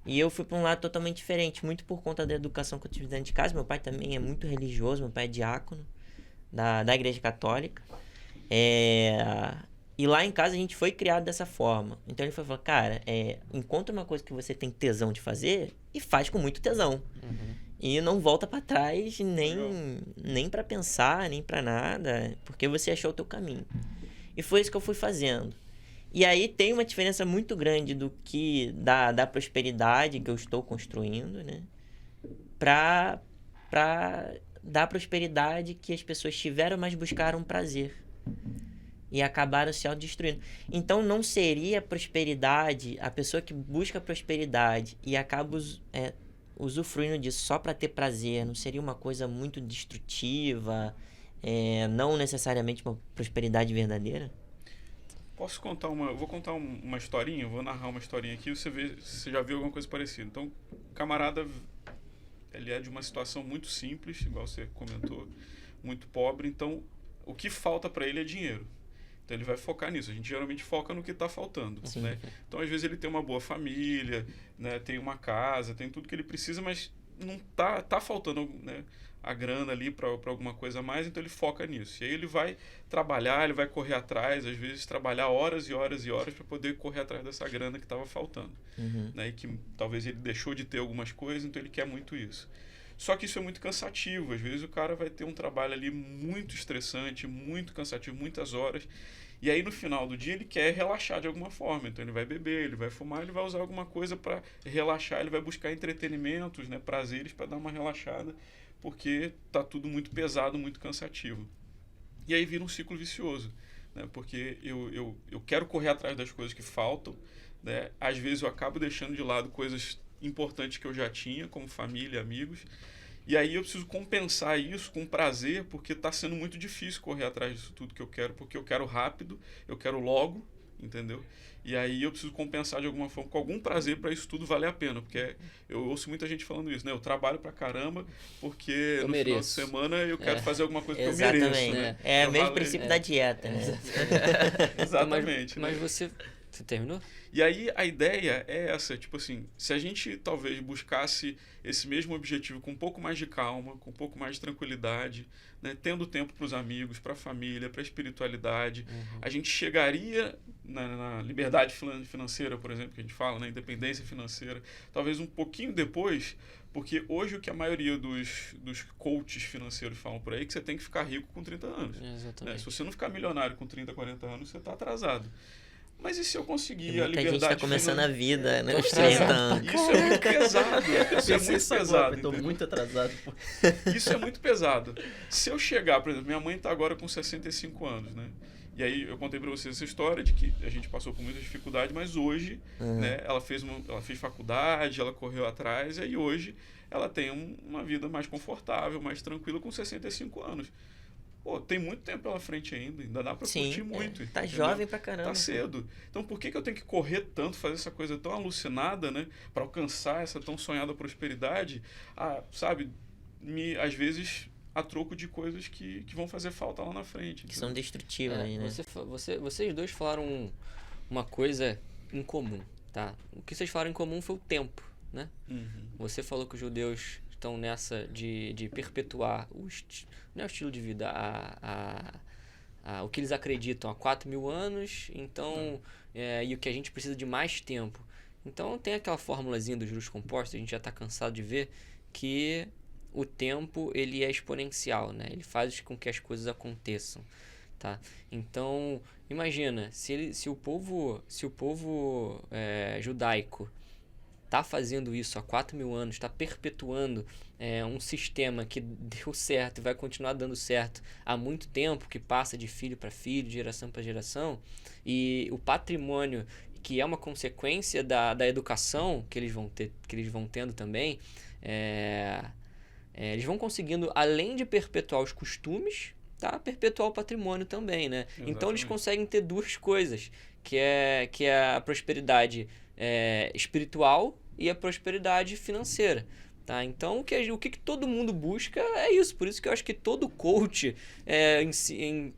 E eu fui para um lado totalmente diferente, muito por conta da educação que eu tive dentro de casa. Meu pai também é muito religioso, meu pai é diácono da Igreja Católica. E lá em casa a gente foi criado dessa forma. Então ele foi falar, cara, encontra uma coisa que você tem tesão de fazer e faz com muito tesão. E não volta pra trás nem pra pensar, nem pra nada, porque você achou o teu caminho. E foi isso que eu fui fazendo. E aí tem uma diferença muito grande do que da prosperidade que eu estou construindo, né? Pra dar prosperidade que as pessoas tiveram, mas buscaram prazer. E acabaram se autodestruindo. Então não seria prosperidade, a pessoa que busca prosperidade e acaba usufruindo disso só para ter prazer, não seria uma coisa muito destrutiva, não necessariamente uma prosperidade verdadeira? Posso contar eu vou contar uma historinha, vou narrar uma historinha aqui, você já viu alguma coisa parecida. Então, o camarada, ele é de uma situação muito simples, igual você comentou, muito pobre, então o que falta para ele é dinheiro. Então ele vai focar nisso. A gente geralmente foca no que está faltando, né? Então às vezes ele tem uma boa família, né? Tem uma casa, tem tudo que ele precisa, mas não tá faltando, né, a grana ali para alguma coisa a mais, então ele foca nisso. E aí ele vai trabalhar, ele vai correr atrás, às vezes trabalhar horas e horas e horas para poder correr atrás dessa grana que estava faltando, né? E que talvez ele deixou de ter algumas coisas, então ele quer muito isso. Só que isso é muito cansativo. Às vezes o cara vai ter um trabalho ali muito estressante, muito cansativo, muitas horas. E aí no final do dia ele quer relaxar de alguma forma. Então ele vai beber, ele vai fumar, ele vai usar alguma coisa para relaxar, ele vai buscar entretenimentos, né, prazeres para dar uma relaxada, porque tá tudo muito pesado, muito cansativo. E aí vira um ciclo vicioso, né? Porque eu quero correr atrás das coisas que faltam, né? Às vezes eu acabo deixando de lado coisas importantes que eu já tinha, como família, amigos, e aí eu preciso compensar isso com prazer, porque está sendo muito difícil correr atrás disso tudo que eu quero, porque eu quero rápido, eu quero logo, entendeu? E aí eu preciso compensar de alguma forma com algum prazer para isso tudo valer a pena, porque eu ouço muita gente falando isso, né? Eu trabalho pra caramba porque no final de semana eu quero fazer alguma coisa que eu mereço, né? É o mesmo princípio da dieta, né? Exatamente. Mas você terminou? E aí a ideia é essa, tipo assim, se a gente talvez buscasse esse mesmo objetivo com um pouco mais de calma, com um pouco mais de tranquilidade, né, tendo tempo para os amigos, para a família, para a espiritualidade, a gente chegaria na liberdade financeira, por exemplo, que a gente fala, na independência financeira, talvez um pouquinho depois, porque hoje o que a maioria dos coaches financeiros falam por aí é que você tem que ficar rico com 30 anos. Exatamente. Né? Se você não ficar milionário com 30, 40 anos, você está atrasado. Mas e se eu conseguir a liberdade? Muita gente está começando a vida, né? Aos 30 anos. Isso é muito pesado. Isso é muito pesado. Estou muito atrasado. Isso é muito pesado. Se eu chegar, por exemplo, minha mãe está agora com 65 anos, né? E aí eu contei para vocês essa história de que a gente passou por muita dificuldade, mas hoje, né, ela fez faculdade, ela correu atrás, e aí hoje ela tem uma vida mais confortável, mais tranquila com 65 anos. Pô, tem muito tempo pela frente ainda dá pra curtir muito. Tá entendeu? jovem pra caramba. Tá cedo. Então por que eu tenho que correr tanto, fazer essa coisa tão alucinada, né? Pra alcançar essa tão sonhada prosperidade, sabe? Às vezes a troco de coisas que vão fazer falta lá na frente. Que são destrutivas aí, né? Vocês dois falaram uma coisa em comum, tá? O que vocês falaram em comum foi o tempo, né? Você falou que os judeus estão nessa de perpetuar não é o estilo de vida, o que eles acreditam há 4.000 anos, então, e o que a gente precisa de mais tempo. Então tem aquela formulazinha dos juros compostos, a gente já está cansado de ver, que o tempo ele é exponencial, né? Ele faz com que as coisas aconteçam, tá? Então, imagina, se o povo judaico está fazendo isso há 4.000 anos, está perpetuando um sistema que deu certo e vai continuar dando certo há muito tempo, que passa de filho para filho, de geração para geração, e o patrimônio, que é uma consequência da educação que eles vão tendo também, eles vão conseguindo, além de perpetuar os costumes, tá? Perpetuar o patrimônio também, né? Exatamente. Então eles conseguem ter duas coisas, que é a prosperidade espiritual e a prosperidade financeira, tá? Então o que todo mundo busca é isso. Por isso que eu acho que todo coach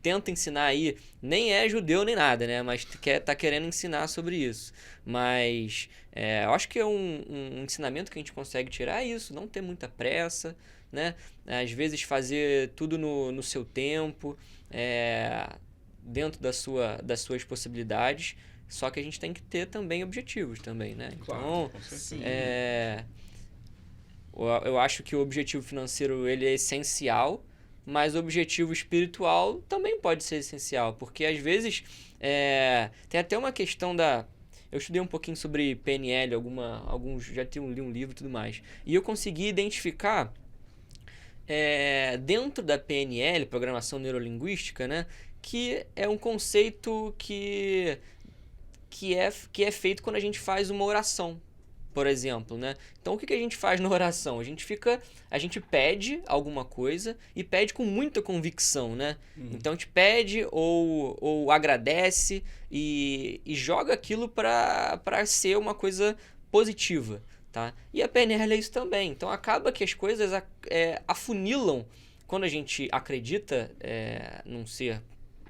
tenta ensinar aí, nem é judeu nem nada, né? Mas tá querendo ensinar sobre isso. Mas eu acho que é um ensinamento que a gente consegue tirar isso, não ter muita pressa, né? Às vezes fazer tudo no seu tempo, dentro das suas possibilidades. Só que a gente tem que ter também objetivos também, né? Claro, então, eu acho que o objetivo financeiro ele é essencial, mas o objetivo espiritual também pode ser essencial, porque às vezes tem até uma questão eu estudei um pouquinho sobre PNL, já li um livro e tudo mais, e eu consegui identificar dentro da PNL, Programação Neurolinguística, né, que é um conceito que é feito quando a gente faz uma oração, por exemplo, né? Então o que a gente faz na oração? A gente pede alguma coisa e pede com muita convicção, né? Então a gente pede ou agradece e joga aquilo para ser uma coisa positiva, tá? E a PNL é isso também. Então acaba que as coisas afunilam quando a gente acredita num ser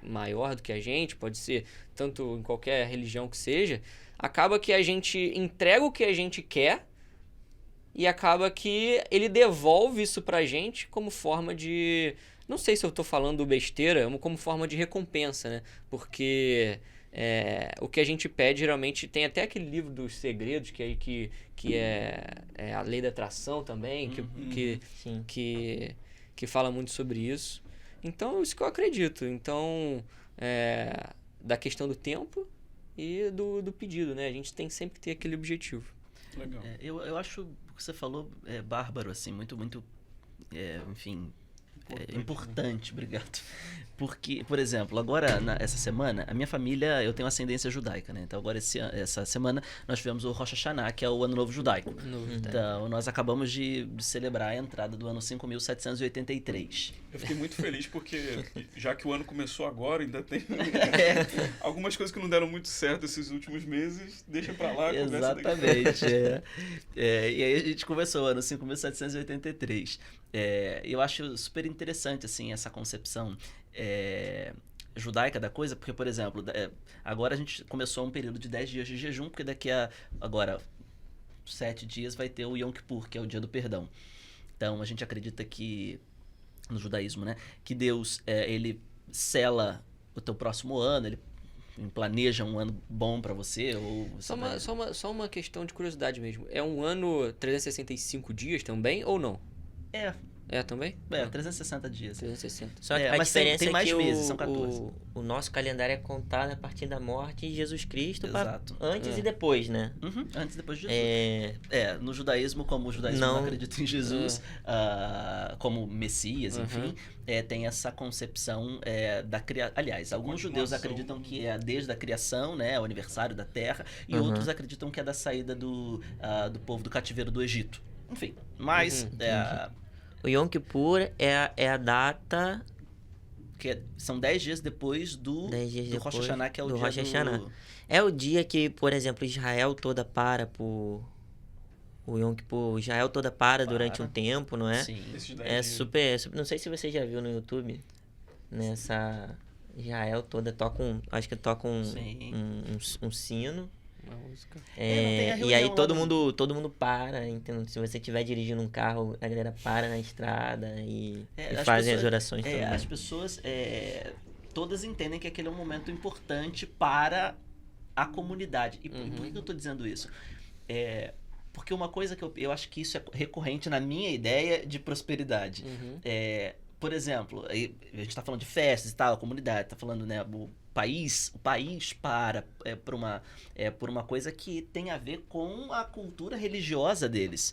maior do que a gente, pode ser tanto em qualquer religião que seja, acaba que a gente entrega o que a gente quer e acaba que ele devolve isso pra gente como forma de... Não sei se eu tô falando besteira, como forma de recompensa, né? Porque o que a gente pede geralmente... Tem até aquele livro dos segredos, que é a lei da atração também, que fala muito sobre isso. Então, isso que eu acredito. Então, da questão do tempo e do pedido, né? A gente tem sempre que ter aquele objetivo. Legal. Eu acho o que você falou bárbaro, assim, muito, muito, enfim, importante, obrigado. Porque, por exemplo, agora, essa semana, a minha família, eu tenho ascendência judaica, né? Então, agora, essa semana, nós tivemos o Rosh Hashanah, que é o Ano Novo Judaico. Então, nós acabamos de celebrar a entrada do ano 5.783. Eu fiquei muito feliz porque, já que o ano começou agora, ainda tem algumas coisas que não deram muito certo esses últimos meses, deixa pra lá. Exatamente. E aí a gente começou o ano 5.783. Eu acho super interessante, assim, essa concepção judaica da coisa, porque, por exemplo, agora a gente começou um período de 10 dias de jejum, porque daqui a, agora, 7 dias vai ter o Yom Kippur, que é o dia do perdão. Então, a gente acredita que, no judaísmo, né, que Deus, ele sela o teu próximo ano, ele planeja um ano bom pra você, ou... Só uma questão de curiosidade mesmo. É um ano 365 dias também, ou não? É também? 360 dias. 360. Só que a mas diferença tem mais é que meses, são 14. o nosso calendário é contado a partir da morte de Jesus Cristo, Exato. antes e depois, né? Antes e depois de Jesus. No judaísmo, como o judaísmo não acredita em Jesus como Messias, enfim, tem essa concepção da criação. Aliás, alguns judeus acreditam que é desde a criação, né, o aniversário da terra, e outros acreditam que é da saída do povo do cativeiro do Egito. Enfim, mas... O Yom Kippur é a data... que são 10 dias depois do Rosh Hashanah, que é o dia Rosh Hashanah. É o dia que, por exemplo, Israel toda para por... O Yom Kippur, Israel toda para durante um tempo, não é? Sim. Super... Não sei se você já viu no YouTube. Nessa... Israel toda toca acho que toca um sino. Uma música. E aí todo mundo para, então, se você estiver dirigindo um carro, a galera para na estrada e fazem as orações também. As pessoas todas entendem que aquele é um momento importante para a comunidade. E por que eu estou dizendo isso? Porque uma coisa que eu acho que isso é recorrente na minha ideia de prosperidade. Por exemplo, a gente está falando de festas e tal, a comunidade está falando, né, o país para por uma coisa que tem a ver com a cultura religiosa deles.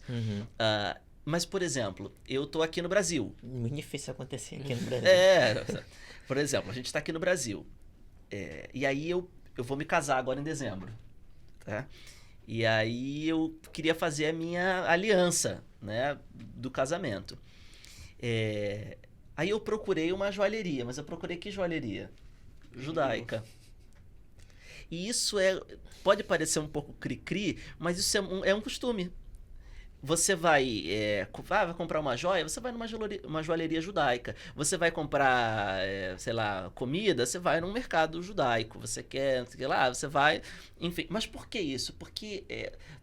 Mas, por exemplo, eu tô aqui no Brasil. Muito difícil acontecer aqui no Brasil. Por exemplo, a gente está aqui no Brasil. E aí eu vou me casar agora em dezembro. Tá? E aí eu queria fazer a minha aliança, né, do casamento. Aí eu procurei uma joalheria, mas eu procurei que joalheria? Judaica. E isso pode parecer um pouco cri-cri, mas isso é um costume. Você vai comprar uma joia, você vai numa joalheria judaica. Você vai comprar, sei lá, comida, você vai num mercado judaico. Você quer, sei lá, você vai... Enfim, mas por que isso? Porque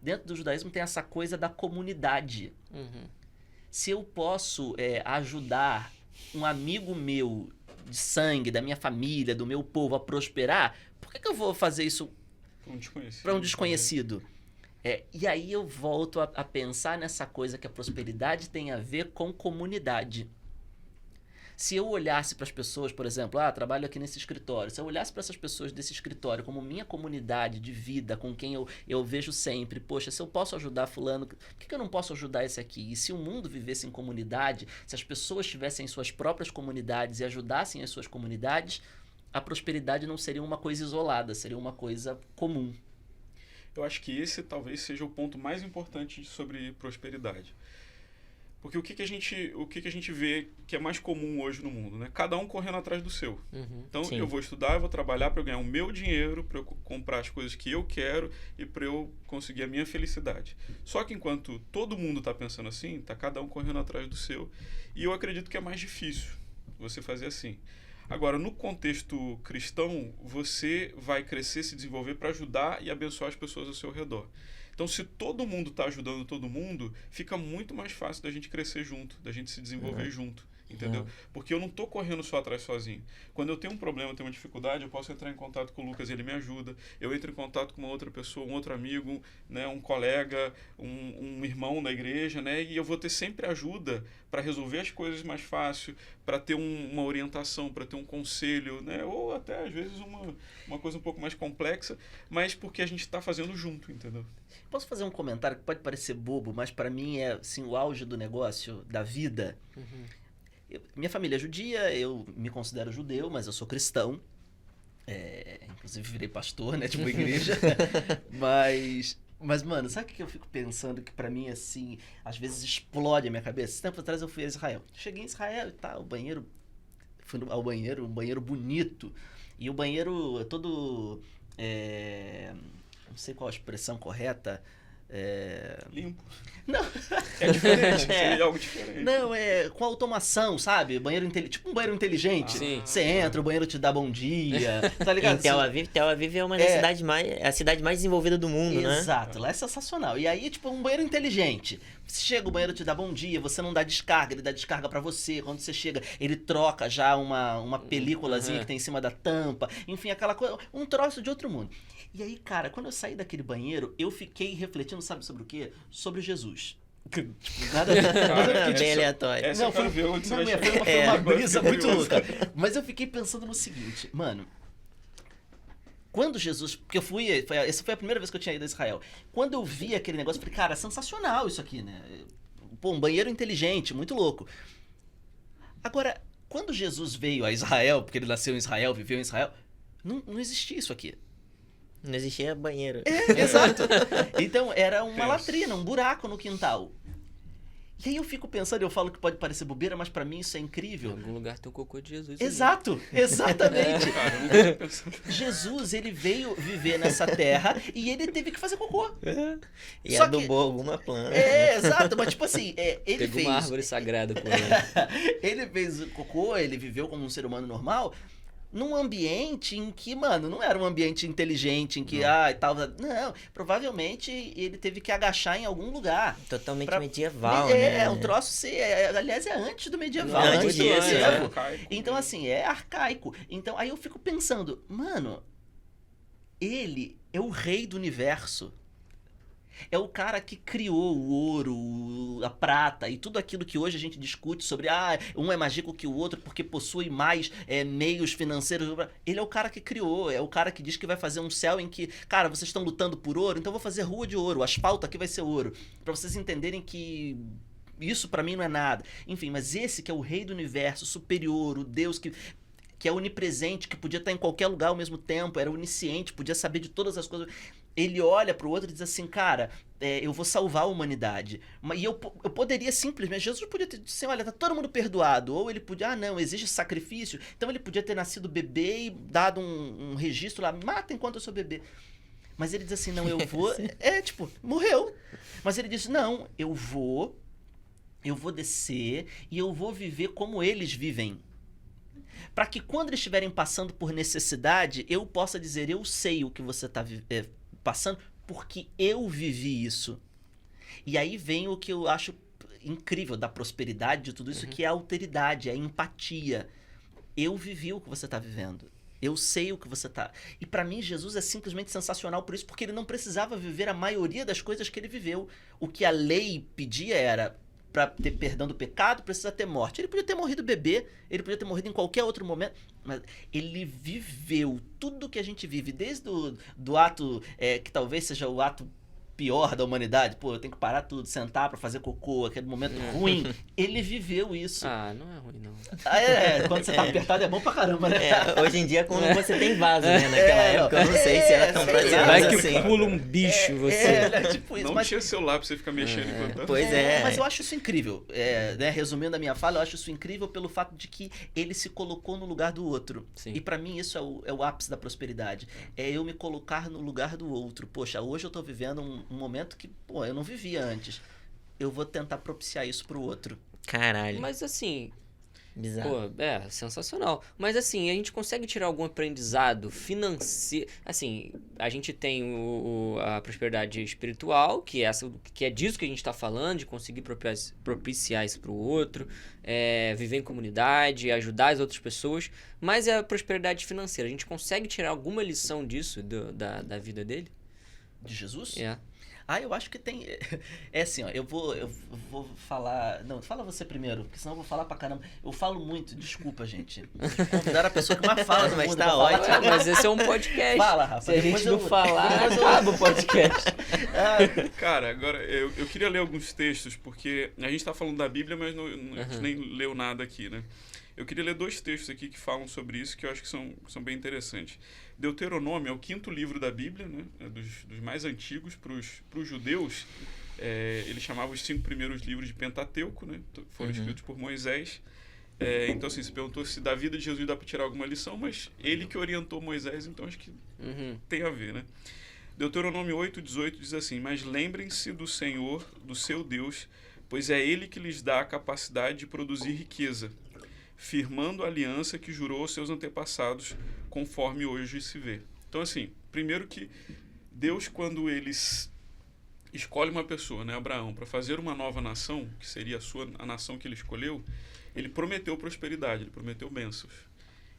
dentro do judaísmo tem essa coisa da comunidade. Se eu posso ajudar um amigo meu de sangue, da minha família, do meu povo a prosperar, por que eu vou fazer isso para um desconhecido? E aí eu volto a pensar nessa coisa que a prosperidade tem a ver com comunidade. Se eu olhasse para as pessoas, por exemplo, trabalho aqui nesse escritório, se eu olhasse para essas pessoas desse escritório como minha comunidade de vida, com quem eu vejo sempre, poxa, se eu posso ajudar fulano, por que eu não posso ajudar esse aqui? E se o mundo vivesse em comunidade, se as pessoas tivessem suas próprias comunidades e ajudassem as suas comunidades, a prosperidade não seria uma coisa isolada, seria uma coisa comum. Eu acho que esse talvez seja o ponto mais importante sobre prosperidade. Porque o que a gente vê que é mais comum hoje no mundo, né? Cada um correndo atrás do seu. Então, sim. eu vou estudar, eu vou trabalhar para eu ganhar o meu dinheiro, para eu comprar as coisas que eu quero e para eu conseguir a minha felicidade. Só que enquanto todo mundo está pensando assim, está cada um correndo atrás do seu. E eu acredito que é mais difícil você fazer assim. Agora, no contexto cristão, você vai crescer, se desenvolver para ajudar e abençoar as pessoas ao seu redor. Então, se todo mundo está ajudando todo mundo, fica muito mais fácil da gente crescer junto, da gente se desenvolver junto, entendeu? Porque eu não estou correndo só atrás sozinho. Quando eu tenho um problema, eu tenho uma dificuldade, eu posso entrar em contato com o Lucas, ele me ajuda. Eu entro em contato com uma outra pessoa, um outro amigo, né, um colega, um irmão da igreja, né, e eu vou ter sempre ajuda para resolver as coisas mais fácil, para ter uma orientação, para ter um conselho, né, ou até às vezes uma coisa um pouco mais complexa, mas porque a gente está fazendo junto, entendeu? Posso fazer um comentário que pode parecer bobo, mas para mim é assim, o auge do negócio, da vida. Minha família é judia, eu me considero judeu, mas eu sou cristão. Inclusive virei pastor, né? Tipo, igreja. Mas, mano, sabe o que eu fico pensando que pra mim, assim, às vezes explode a minha cabeça? Esse tempo atrás eu fui a Israel. Cheguei em Israel e tal, fui ao banheiro, um banheiro bonito. E o banheiro é todo... não sei qual a expressão correta. Limpo. Não. É diferente, seria algo diferente. Não, com automação, sabe? Banheiro tipo um banheiro inteligente. Sim. Você entra, o banheiro te dá bom dia, tá ligado? Em Tel Aviv é uma das cidades a cidade mais desenvolvida do mundo, né? Exato, lá é sensacional. E aí, tipo, um banheiro inteligente. Você chega, o banheiro te dá bom dia, você não dá descarga, ele dá descarga pra você. Quando você chega, ele troca já uma películazinha que tem em cima da tampa. Enfim, aquela coisa, um troço de outro mundo. E aí, cara, quando eu saí daquele banheiro, eu fiquei refletindo, sabe sobre o quê? Sobre Jesus. Tipo, nada bem aleatório. Essa foi uma brisa muito louca. Mas eu fiquei pensando no seguinte, mano. Quando Jesus... Porque essa foi a primeira vez que eu tinha ido a Israel. Quando eu vi aquele negócio, eu falei, cara, sensacional isso aqui, né? Pô, um banheiro inteligente, muito louco. Agora, quando Jesus veio a Israel, porque ele nasceu em Israel, viveu em Israel, não existia isso aqui. Não existia banheiro. Exato. Então, era uma latrina, um buraco no quintal. E aí eu fico pensando, eu falo que pode parecer bobeira, mas pra mim isso é Em incrível. algum lugar tem o cocô de Jesus. Exato, exatamente. Cara, eu não tinha pensado. Jesus, ele veio viver nessa terra e ele teve que fazer cocô. E Só adubou alguma planta. Exato, mas tipo assim, ele Pegou fez... uma árvore sagrada com ele. Ele fez o cocô, ele viveu como um ser humano normal, num ambiente em que, mano, não era um ambiente inteligente, em que, e tal. Não, provavelmente ele teve que agachar em algum lugar. Totalmente medieval, né? É, um troço, aliás, é antes do medieval. Antes muito disso, tempo. Então, assim, é arcaico. Então, aí eu fico pensando, mano, ele é o rei do universo. É o cara que criou o ouro, a prata e tudo aquilo que hoje a gente discute sobre um é mais rico que o outro porque possui mais meios financeiros. Ele é o cara que criou, é o cara que diz que vai fazer um céu em que, cara, vocês estão lutando por ouro, então eu vou fazer rua de ouro, o asfalto aqui vai ser ouro. Pra vocês entenderem que isso pra mim não é nada. Enfim, mas esse que é o rei do universo, superior, o Deus que é onipresente, que podia estar em qualquer lugar ao mesmo tempo, era onisciente, podia saber de todas as coisas. Ele olha pro outro e diz assim, cara, eu vou salvar a humanidade. E eu poderia simplesmente, Jesus podia ter dito assim, olha, tá todo mundo perdoado. Ou ele podia, não, exige sacrifício. Então ele podia ter nascido bebê e dado um registro lá, mata enquanto eu sou bebê. Mas ele diz assim, não, eu vou... morreu. Mas ele disse, não, eu vou descer e eu vou viver como eles vivem. Para que quando eles estiverem passando por necessidade, eu possa dizer, eu sei o que você está passando, porque eu vivi isso. E aí vem o que eu acho incrível da prosperidade de tudo isso, que é a alteridade, a empatia. Eu vivi o que você está vivendo. Eu sei o que você está... E para mim, Jesus é simplesmente sensacional por isso, porque ele não precisava viver a maioria das coisas que ele viveu. O que a lei pedia era... Para ter perdão do pecado, precisa ter morte. Ele podia ter morrido bebê, ele podia ter morrido em qualquer outro momento, mas ele viveu tudo que a gente vive, desde do ato que talvez seja o ato pior da humanidade, pô, eu tenho que parar tudo, sentar pra fazer cocô, aquele momento ruim, ele viveu isso. Não é ruim, não. Quando você tá apertado é bom pra caramba, né? Hoje em dia, quando você tem vaso, né? Naquela época, eu não sei se era tão prazeroso Vai que assim. pula um bicho, você. Tipo isso, Não mas... tinha celular pra você ficar mexendo enquanto... Pois é. Mas eu acho isso incrível. Né, resumindo a minha fala, eu acho isso incrível pelo fato de que ele se colocou no lugar do outro. Sim. E pra mim isso é o ápice da prosperidade. É eu me colocar no lugar do outro. Poxa, hoje eu tô vivendo um momento que, pô, eu não vivia antes. Eu vou tentar propiciar isso pro outro. Caralho, Mas assim, bizarro. sensacional. Mas assim, a gente consegue tirar algum aprendizado financeiro? Assim, a gente tem a prosperidade espiritual, que é disso que a gente está falando, de conseguir propiciar isso para o outro, viver em comunidade, ajudar as outras pessoas. Mas a prosperidade financeira, a gente consegue tirar alguma lição disso da vida dele? De Jesus? É. Eu acho que tem. É assim, ó, eu vou falar. Não, fala você primeiro, porque senão eu vou falar pra caramba. Eu falo muito, desculpa, gente. Convidar a pessoa que mais fala no Mas mundo tá pra falar. ótimo. Mas esse é um podcast. Fala, Rafa. Se a gente não falar, acaba o podcast. Cara, agora, eu queria ler alguns textos, porque a gente tá falando da Bíblia, mas a gente nem leu nada aqui, né? Eu queria ler 2 textos aqui que falam sobre isso, que eu acho que são bem interessantes. Deuteronômio é o 5º livro da Bíblia, né? Dos mais antigos para os judeus. Eles chamavam os 5 primeiros livros de Pentateuco, né? Foram escritos por Moisés. Então, assim, você perguntou se da vida de Jesus dá para tirar alguma lição, mas ele que orientou Moisés, então acho que tem a ver, né? Deuteronômio 8:18 diz assim: mas lembrem-se do Senhor, do seu Deus, pois é Ele que lhes dá a capacidade de produzir riqueza, firmando a aliança que jurou aos seus antepassados, conforme hoje se vê. Então, assim, primeiro que Deus, quando ele escolhe uma pessoa, né, Abraão, para fazer uma nova nação, que seria a nação que ele escolheu, ele prometeu prosperidade, ele prometeu bênçãos.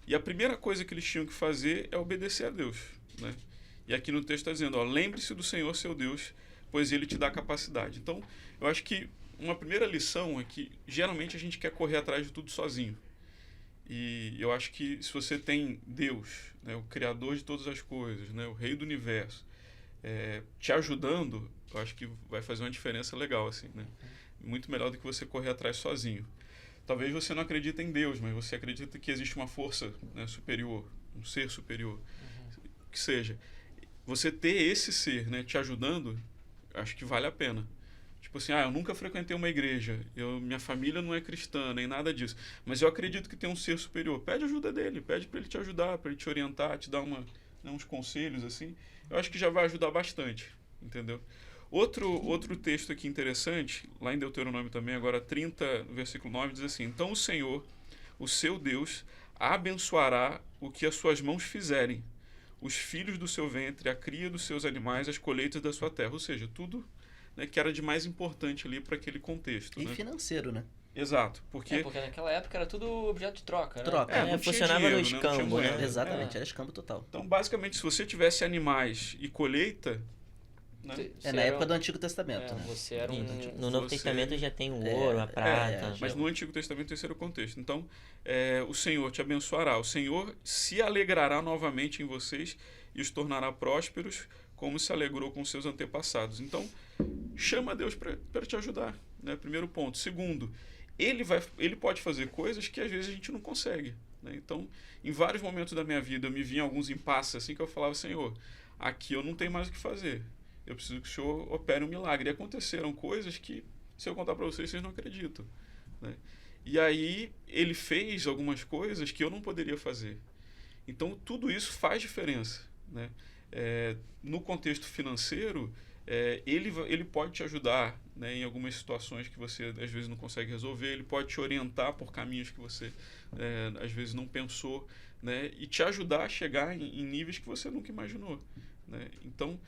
E a primeira coisa que eles tinham que fazer é obedecer a Deus, né? E aqui no texto está dizendo, lembre-se do Senhor, seu Deus, pois ele te dá capacidade. Então, eu acho que uma primeira lição é que, geralmente, a gente quer correr atrás de tudo sozinho. E eu acho que se você tem Deus, né, o Criador de todas as coisas, né, o Rei do Universo, te ajudando, eu acho que vai fazer uma diferença legal, assim, né? Muito melhor do que você correr atrás sozinho. Talvez você não acredite em Deus, mas você acredita que existe uma força, né, superior, um ser superior, que seja. Você ter esse ser, né, te ajudando, acho que vale a pena. Tipo assim, eu nunca frequentei uma igreja, minha família não é cristã, nem nada disso, mas eu acredito que tem um ser superior. Pede ajuda dele, pede para ele te ajudar, para ele te orientar, te dar uns conselhos, assim. Eu acho que já vai ajudar bastante, entendeu? Outro texto aqui interessante, lá em Deuteronômio também, agora 30, versículo 9, diz assim: então o Senhor, o seu Deus, abençoará o que as suas mãos fizerem, os filhos do seu ventre, a cria dos seus animais, as colheitas da sua terra. Ou seja, tudo, né, que era de mais importante ali para aquele contexto. E né? financeiro, né? Exato. Porque naquela época era tudo objeto de troca, né? Troca. não tinha funcionava dinheiro, no né? Não escambo, tinha moeda. né? Exatamente, era escambo total. Então, basicamente, se você tivesse animais e colheita, né? Na época do Antigo Testamento, né? Você era No Novo você- Testamento já tem o ouro, a prata. Mas no Antigo Testamento esse era o contexto. Então, o Senhor te abençoará. O Senhor se alegrará novamente em vocês e os tornará prósperos, como se alegrou com seus antepassados. Então, chama Deus para te ajudar, né? Primeiro ponto. Segundo, ele pode fazer coisas que às vezes a gente não consegue, né? Então, em vários momentos da minha vida, eu me vi em alguns impasses assim que eu falava: Senhor, aqui eu não tenho mais o que fazer. Eu preciso que o Senhor opere um milagre. E aconteceram coisas que, se eu contar para vocês não acreditam, né? E aí, ele fez algumas coisas que eu não poderia fazer. Então, tudo isso faz diferença, né? No contexto financeiro, ele pode te ajudar, né, em algumas situações que você, às vezes, não consegue resolver. Ele pode te orientar por caminhos que você, às vezes, não pensou, né? E te ajudar a chegar em níveis que você nunca imaginou, né? Então,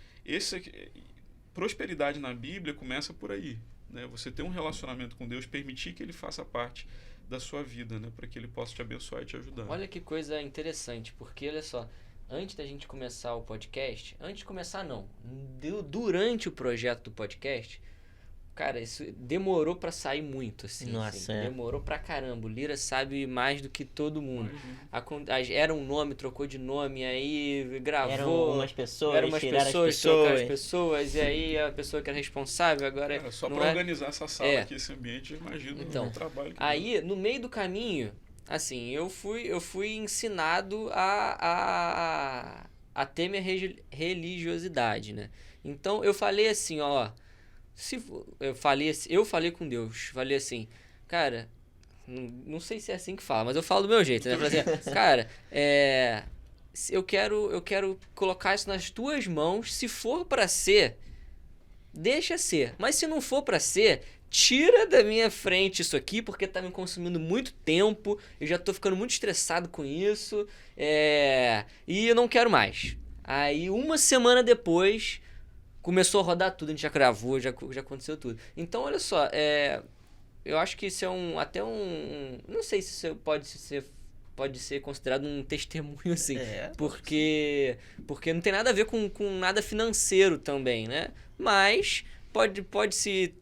prosperidade na Bíblia começa por aí, né? Você ter um relacionamento com Deus, permitir que ele faça parte da sua vida, né? Para que ele possa te abençoar e te ajudar. Olha que coisa interessante, porque olha só, antes da gente começar o podcast, antes de começar não, durante o projeto do podcast, Cara, isso demorou pra sair muito, assim. Nossa, é. Demorou pra caramba. O Lira sabe mais do que todo mundo. Era um nome, trocou de nome, aí gravou. Eram umas pessoas, trocaram as pessoas, e aí a pessoa que era responsável agora... Cara, só não pra é... organizar essa sala aqui, esse ambiente, eu imagino Então, o trabalho que aí, no meio do caminho, assim, eu fui ensinado a ter minha religiosidade, né? Então, eu falei assim, ó... Eu falei com Deus, falei assim, cara, não sei se é assim que fala, mas eu falo do meu jeito, né? Eu falei assim, cara, eu quero colocar isso nas tuas mãos, se for pra ser, deixa ser, mas se não for pra ser, tira da minha frente isso aqui, porque tá me consumindo muito tempo, eu já tô ficando muito estressado com isso, e eu não quero mais. Aí, uma semana depois... Começou a rodar tudo, a gente já gravou, já aconteceu tudo. Então, olha só, eu acho que isso é até um... Não sei se isso pode ser considerado um testemunho, assim. Porque não tem nada a ver com nada financeiro também, né? Mas pode-se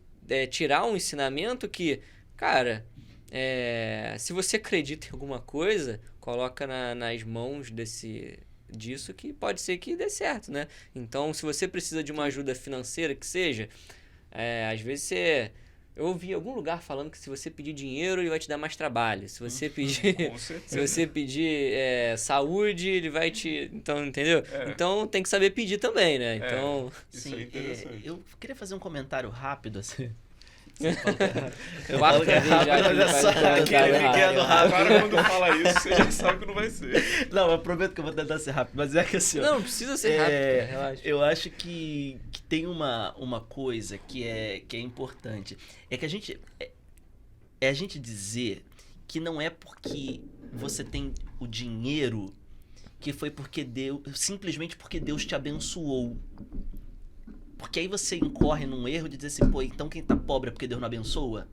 tirar um ensinamento que, cara, se você acredita em alguma coisa, coloca nas mãos disso que pode ser que dê certo, né? Então, se você precisa de uma ajuda financeira que seja, às vezes eu ouvi em algum lugar falando que se você pedir dinheiro, ele vai te dar mais trabalho. Se você pedir, saúde, ele vai te... Então, entendeu? Então, tem que saber pedir também, né? Então... Isso é interessante. Eu queria fazer um comentário rápido, assim. Quarta vez já que ele faz um comentário rápido. Agora, quando fala isso, você já sabe que não vai ser. Não, eu prometo que eu vou tentar ser rápido, mas é que assim... Não precisa ser rápido, cara, relaxa. Eu acho que tem uma coisa que é importante. É que a gente dizer que não é porque você tem o dinheiro que foi simplesmente porque Deus te abençoou. Porque aí você incorre num erro de dizer assim, pô, então quem tá pobre é porque Deus não abençoa?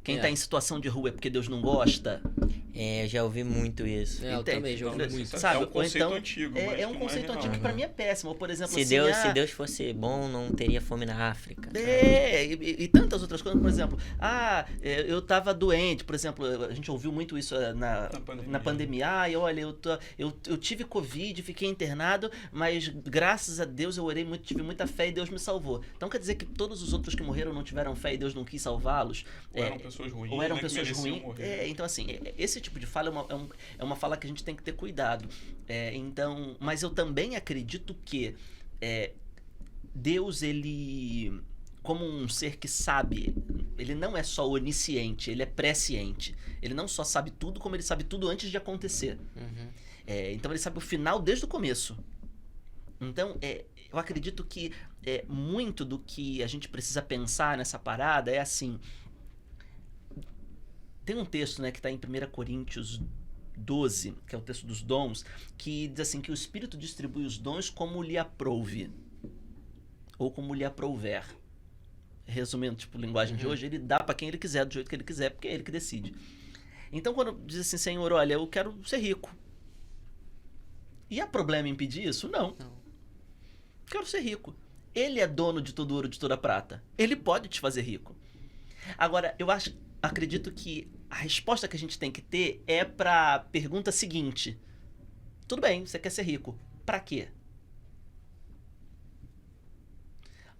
Quem tá em situação de rua é porque Deus não gosta? Eu já ouvi muito isso. Eu também já ouvi muito. Sabe? É um conceito antigo. É um conceito antigo que pra mim é péssimo. Ou, por exemplo, se Deus fosse bom, não teria fome na África. E tantas outras coisas. Por exemplo, eu tava doente. Por exemplo, a gente ouviu muito isso na pandemia. Olha, eu tive Covid, fiquei internado, mas graças a Deus eu orei muito, tive muita fé e Deus me salvou. Então quer dizer que todos os outros que morreram não tiveram fé e Deus não quis salvá-los? Ou eram pessoas ruins, Então, assim, esse tipo de fala é uma fala que a gente tem que ter cuidado. Então, mas eu também acredito que Deus, ele, como um ser que sabe, ele não é só onisciente, ele é presciente. Ele não só sabe tudo, como ele sabe tudo antes de acontecer. Então, ele sabe o final desde o começo. Então, eu acredito que muito do que a gente precisa pensar nessa parada é assim... Tem um texto, né, que está em 1 Coríntios 12, que é o texto dos dons, que diz assim, que o Espírito distribui os dons como lhe aprouve, ou como lhe aprouver. Resumindo, tipo, linguagem de hoje, ele dá para quem ele quiser, do jeito que ele quiser, porque é ele que decide. Então, quando diz assim, Senhor, olha, eu quero ser rico. E há problema em pedir isso? Não. Quero ser rico. Ele é dono de todo ouro, de toda prata. Ele pode te fazer rico. Agora, acredito que a resposta que a gente tem que ter é para a pergunta seguinte. Tudo bem, você quer ser rico. Para quê?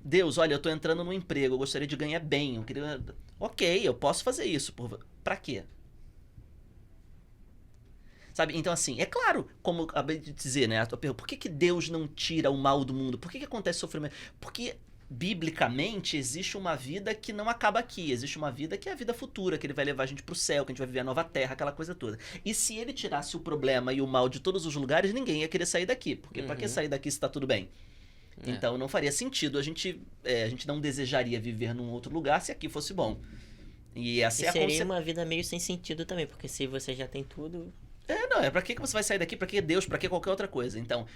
Deus, olha, eu tô entrando num emprego, eu gostaria de ganhar bem. Ok, eu posso fazer isso. Para quê? Sabe? Então, assim, é claro, como eu acabei de dizer, né? A tua pergunta, por que Deus não tira o mal do mundo? Por que acontece sofrimento? Porque... biblicamente, existe uma vida que não acaba aqui. Existe uma vida que é a vida futura, que ele vai levar a gente pro céu, que a gente vai viver a nova terra, aquela coisa toda. E se ele tirasse o problema e o mal de todos os lugares, ninguém ia querer sair daqui. Porque pra que sair daqui se tá tudo bem? Então não faria sentido. A gente não desejaria viver num outro lugar se aqui fosse bom. E essa seria uma vida meio sem sentido também, porque se você já tem tudo... Pra que você vai sair daqui? Pra que Deus? Pra que qualquer outra coisa? Então,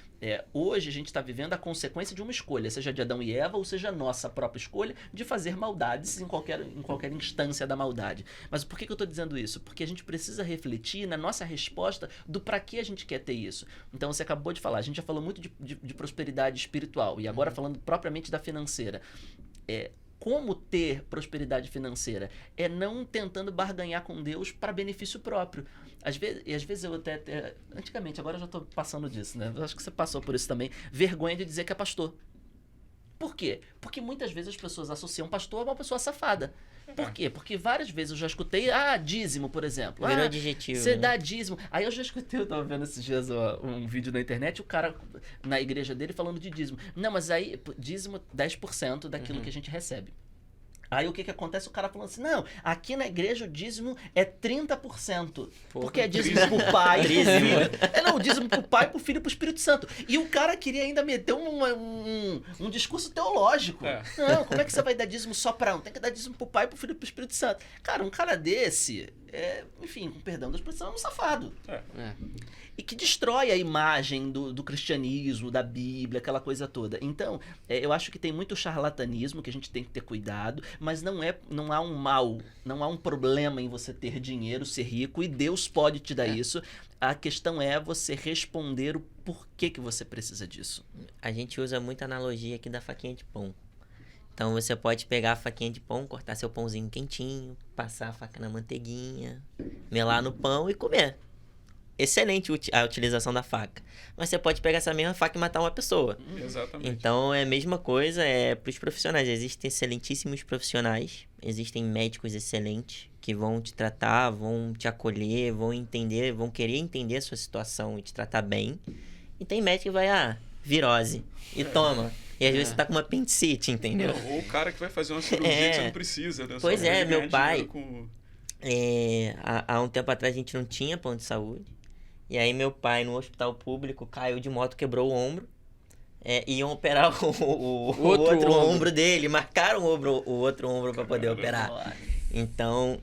hoje a gente tá vivendo a consequência de uma escolha, seja de Adão e Eva, ou seja nossa própria escolha de fazer maldades em qualquer instância da maldade. Mas por que eu tô dizendo isso? Porque a gente precisa refletir na nossa resposta do pra que a gente quer ter isso. Então, você acabou de falar, a gente já falou muito de prosperidade espiritual, e agora falando propriamente da financeira. como ter prosperidade financeira. É não tentando barganhar com Deus para benefício próprio. Às vezes eu até... Antigamente, agora eu já estou passando disso, né? Eu acho que você passou por isso também. Vergonha de dizer que é pastor. Por quê? Porque muitas vezes as pessoas associam pastor a uma pessoa safada. Por quê? Porque várias vezes eu já escutei, dízimo, por exemplo. Virou adjetivo. Você né? dá dízimo. Aí eu já escutei, eu tava vendo esses dias um vídeo na internet, o cara na igreja dele falando de dízimo. Não, mas aí, dízimo 10% daquilo que a gente recebe. Aí o que acontece? O cara falando assim, não, aqui na igreja o dízimo é 30%. Porque é dízimo pro pai, pro filho. Não, o dízimo pro pai, pro filho e pro Espírito Santo. E o cara queria ainda meter um discurso teológico. Não, como é que você vai dar dízimo só pra um? Tem que dar dízimo pro pai, pro filho e pro Espírito Santo. Cara, um cara desse, enfim, com perdão da expressão, é um safado. E que destrói a imagem do cristianismo, da Bíblia, aquela coisa toda. Então, eu acho que tem muito charlatanismo que a gente tem que ter cuidado, mas não há um mal, não há um problema em você ter dinheiro, ser rico, e Deus pode te dar isso. A questão é você responder o porquê que você precisa disso. A gente usa muita analogia aqui da faquinha de pão. Então você pode pegar a faquinha de pão, cortar seu pãozinho quentinho, passar a faca na manteiguinha, melar no pão e comer. Excelente a utilização da faca. Mas você pode pegar essa mesma faca e matar uma pessoa. Exatamente. Então é a mesma coisa para os profissionais. Existem excelentíssimos profissionais, existem médicos excelentes que vão te tratar, vão te acolher, vão entender, vão querer entender a sua situação e te tratar bem. E tem médico que vai, virose, e toma. E às vezes você tá com uma apendicite, entendeu? Ou o cara que vai fazer uma cirurgia que você não precisa, né? Pois Só meu pai... com... há um tempo atrás a gente não tinha plano de saúde. E aí meu pai, no hospital público, caiu de moto, quebrou o ombro. Iam operar o outro ombro dele. Marcaram o outro ombro para poder operar. Então,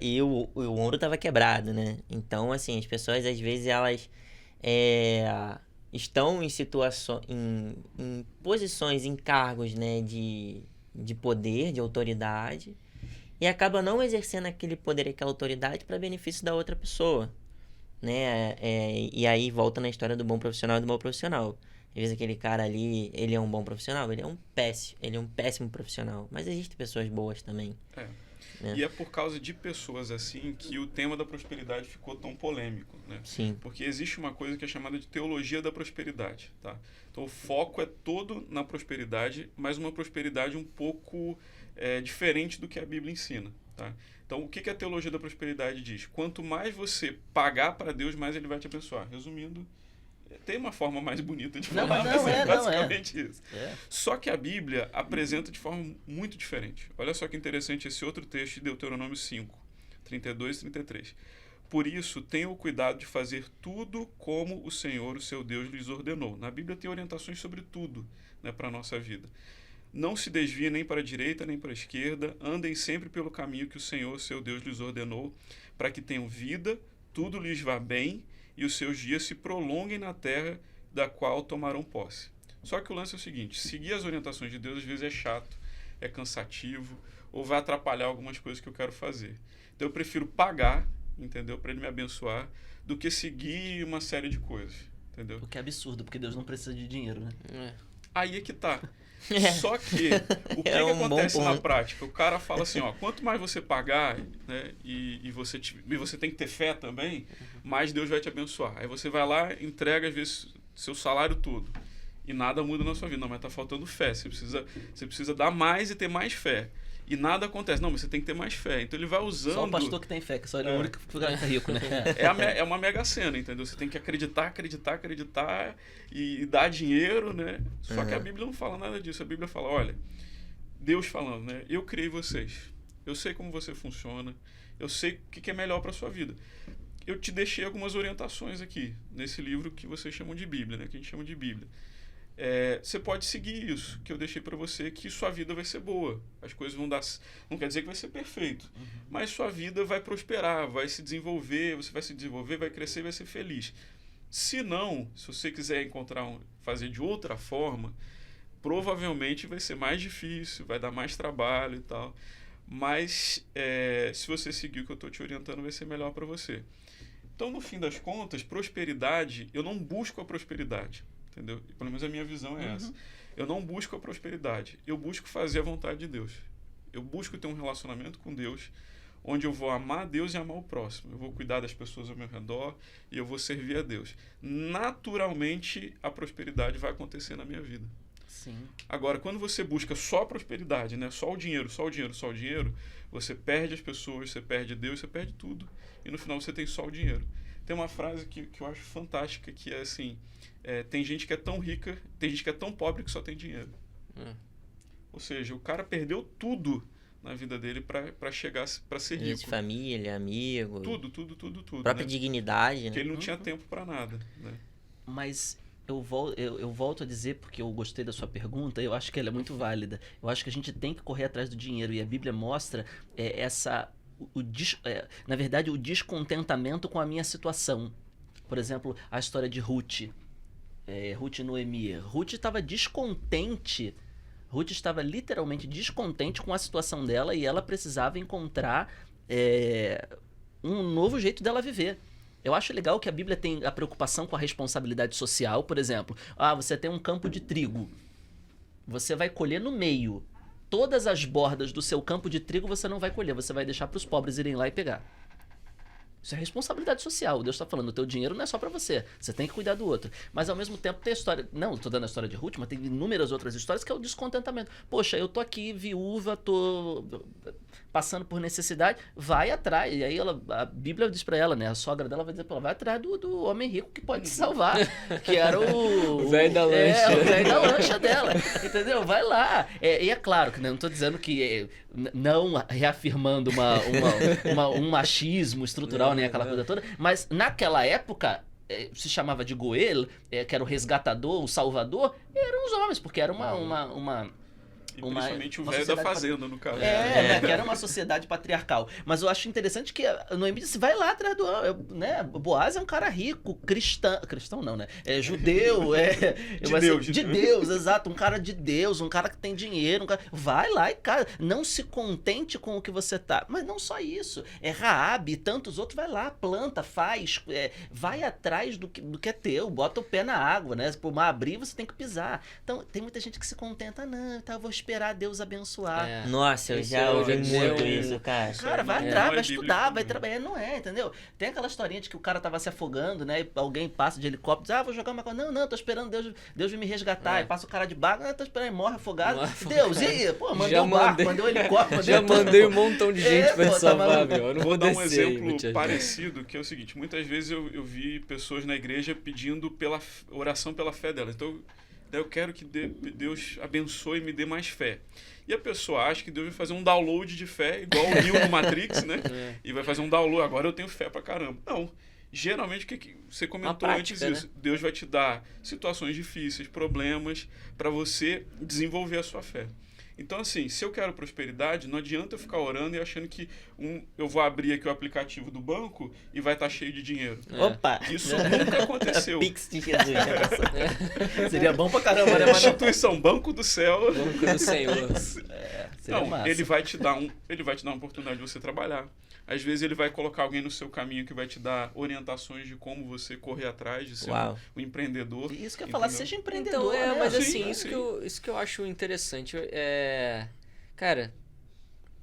e o ombro tava quebrado, né? Então, assim, as pessoas, às vezes, elas estão em situações, em posições, em cargos, né, de poder, de autoridade, e acaba não exercendo aquele poder, aquela autoridade para benefício da outra pessoa. Né? E aí volta na história do bom profissional e do mau profissional. Às vezes aquele cara ali, ele é um bom profissional, ele é um péssimo profissional. Mas existem pessoas boas também. Né? E é por causa de pessoas assim que o tema da prosperidade ficou tão polêmico, né? Sim. Porque existe uma coisa que é chamada de teologia da prosperidade, tá? Então o foco é todo na prosperidade, mas uma prosperidade um pouco diferente do que a Bíblia ensina, tá? Então, o que a teologia da prosperidade diz? Quanto mais você pagar para Deus, mais Ele vai te abençoar. Resumindo, tem uma forma mais bonita de falar, mas é basicamente isso. Só que a Bíblia apresenta de forma muito diferente. Olha só que interessante esse outro texto de Deuteronômio 5, 32 e 33. Por isso, tenham o cuidado de fazer tudo como o Senhor, o seu Deus, lhes ordenou. Na Bíblia tem orientações sobre tudo, né, para a nossa vida. Não se desviem nem para a direita nem para a esquerda, andem sempre pelo caminho que o Senhor, seu Deus, lhes ordenou, para que tenham vida, tudo lhes vá bem e os seus dias se prolonguem na terra da qual tomarão posse. Só que o lance é o seguinte, seguir as orientações de Deus às vezes é chato, é cansativo, ou vai atrapalhar algumas coisas que eu quero fazer. Então eu prefiro pagar, entendeu, para Ele me abençoar, do que seguir uma série de coisas, entendeu? O que é absurdo, porque Deus não precisa de dinheiro, né? Aí é que tá. Só que o que acontece na prática? O cara fala assim, quanto mais você pagar, né, e você tem que ter fé também, mais Deus vai te abençoar. Aí você vai lá, entrega às vezes seu salário todo e nada muda na sua vida. Não, mas tá faltando fé. Você precisa dar mais e ter mais fé. E nada acontece. Não, mas você tem que ter mais fé. Então ele vai usando... Só o pastor que tem fé, que só ele é o único que fica rico, né? É uma mega cena, entendeu? Você tem que acreditar e dar dinheiro, né? Só que a Bíblia não fala nada disso. A Bíblia fala, olha, Deus falando, né? Eu criei vocês. Eu sei como você funciona. Eu sei o que é melhor para sua vida. Eu te deixei algumas orientações aqui, nesse livro que vocês chamam de Bíblia, né? Que a gente chama de Bíblia. Você pode seguir isso que eu deixei para você, que sua vida vai ser boa, as coisas vão dar, não quer dizer que vai ser perfeito, mas sua vida vai prosperar, vai se desenvolver, você vai se desenvolver, vai crescer e vai ser feliz. Se não, se você quiser fazer de outra forma, provavelmente vai ser mais difícil, vai dar mais trabalho e tal, mas se você seguir o que eu estou te orientando, vai ser melhor para você. Então, no fim das contas, prosperidade, eu não busco a prosperidade. Entendeu? Pelo menos a minha visão é essa. Eu não busco a prosperidade, eu busco fazer a vontade de Deus. Eu busco ter um relacionamento com Deus, onde eu vou amar a Deus e amar o próximo. Eu vou cuidar das pessoas ao meu redor e eu vou servir a Deus. Naturalmente, a prosperidade vai acontecer na minha vida. Sim. Agora, quando você busca só a prosperidade, né? Só o dinheiro, você perde as pessoas, você perde Deus, você perde tudo. E no final você tem só o dinheiro. Tem uma frase que eu acho fantástica, que é assim, tem gente que é tão rica, tem gente que é tão pobre que só tem dinheiro. Ou seja, o cara perdeu tudo na vida dele para chegar, para ser rico. Isso, família, amigo. Tudo. Própria né? dignidade, né? Porque ele não tinha tempo para nada, né? Mas eu volto a dizer, porque eu gostei da sua pergunta, eu acho que ela é muito válida. Eu acho que a gente tem que correr atrás do dinheiro, e a Bíblia mostra na verdade, o descontentamento com a minha situação. Por exemplo, a história de Ruth. Ruth e Noemi. Ruth estava descontente. Ruth estava literalmente descontente com a situação dela, e ela precisava encontrar um novo jeito dela viver. Eu acho legal que a Bíblia tem a preocupação com a responsabilidade social. Por exemplo, você tem um campo de trigo. Você vai colher no meio. Todas as bordas do seu campo de trigo você não vai colher. Você vai deixar para os pobres irem lá e pegar. Isso é responsabilidade social. Deus está falando, o teu dinheiro não é só para você. Você tem que cuidar do outro. Mas ao mesmo tempo tem a história... Não, estou dando a história de Ruth, mas tem inúmeras outras histórias que é o descontentamento. Poxa, eu tô aqui viúva, tô passando por necessidade, vai atrás. E aí a Bíblia diz para ela, né? A sogra dela vai dizer para ela, vai atrás do homem rico que pode te salvar. Que era o velho da lancha. O velho da lancha dela. Entendeu? Vai lá. E é claro que não estou dizendo que... não reafirmando um machismo estrutural, nem aquela coisa toda, mas naquela época se chamava de Goel, que era o resgatador, o salvador, eram os homens, porque era uma E principalmente o velho da sociedade fazenda, no caso. que era uma sociedade patriarcal. Mas eu acho interessante que a Noemi disse, vai lá atrás do... né? Boaz é um cara rico, cristão não, né? Judeu, de Deus, exato. Um cara de Deus, um cara que tem dinheiro. Vai lá e, cara, não se contente com o que você tá. Mas não só isso. Raabe e tantos outros, vai lá, planta, faz, vai atrás do que é teu, bota o pé na água, né? Se o mar abrir, você tem que pisar. Então, tem muita gente que se contenta, não, então eu vou esperar Deus abençoar. Nossa, eu já ouvi muito isso, cara. Cara, vai atrás, vai estudar, vai trabalhar. Não é, entendeu? Tem aquela historinha de que o cara tava se afogando, né? E alguém passa de helicóptero, vou jogar uma coisa. Não, tô esperando Deus vir me resgatar. E passa o cara de barco, tô esperando, ele morre afogado. Deus, e aí? Pô, mandei o barco, mandei o helicóptero. Já mandei um montão de gente pra te salvar, meu. Eu não vou dar um descer exemplo parecido, que é o seguinte, muitas vezes eu vi pessoas na igreja pedindo pela oração pela fé delas. Então, eu quero que Deus abençoe e me dê mais fé. E a pessoa acha que Deus vai fazer um download de fé, igual o Neo no Matrix, né? E vai fazer um download, agora eu tenho fé pra caramba. Não. Geralmente, o que você comentou prática, antes disso? Né? Deus vai te dar situações difíceis, problemas, para você desenvolver a sua fé. Então, assim, se eu quero prosperidade, não adianta eu ficar orando e achando que eu vou abrir aqui o aplicativo do banco e vai estar cheio de dinheiro. Opa! Isso nunca aconteceu. Pix de Jesus. Seria bom pra caramba, né? Instituição Banco do Céu. Banco do Senhor. Não, massa. Ele vai te dar uma oportunidade de você trabalhar. Às vezes ele vai colocar alguém no seu caminho que vai te dar orientações de como você correr atrás de ser um empreendedor. Isso que eu ia falar, seja empreendedor. Então, né? mas assim, isso que eu acho interessante cara,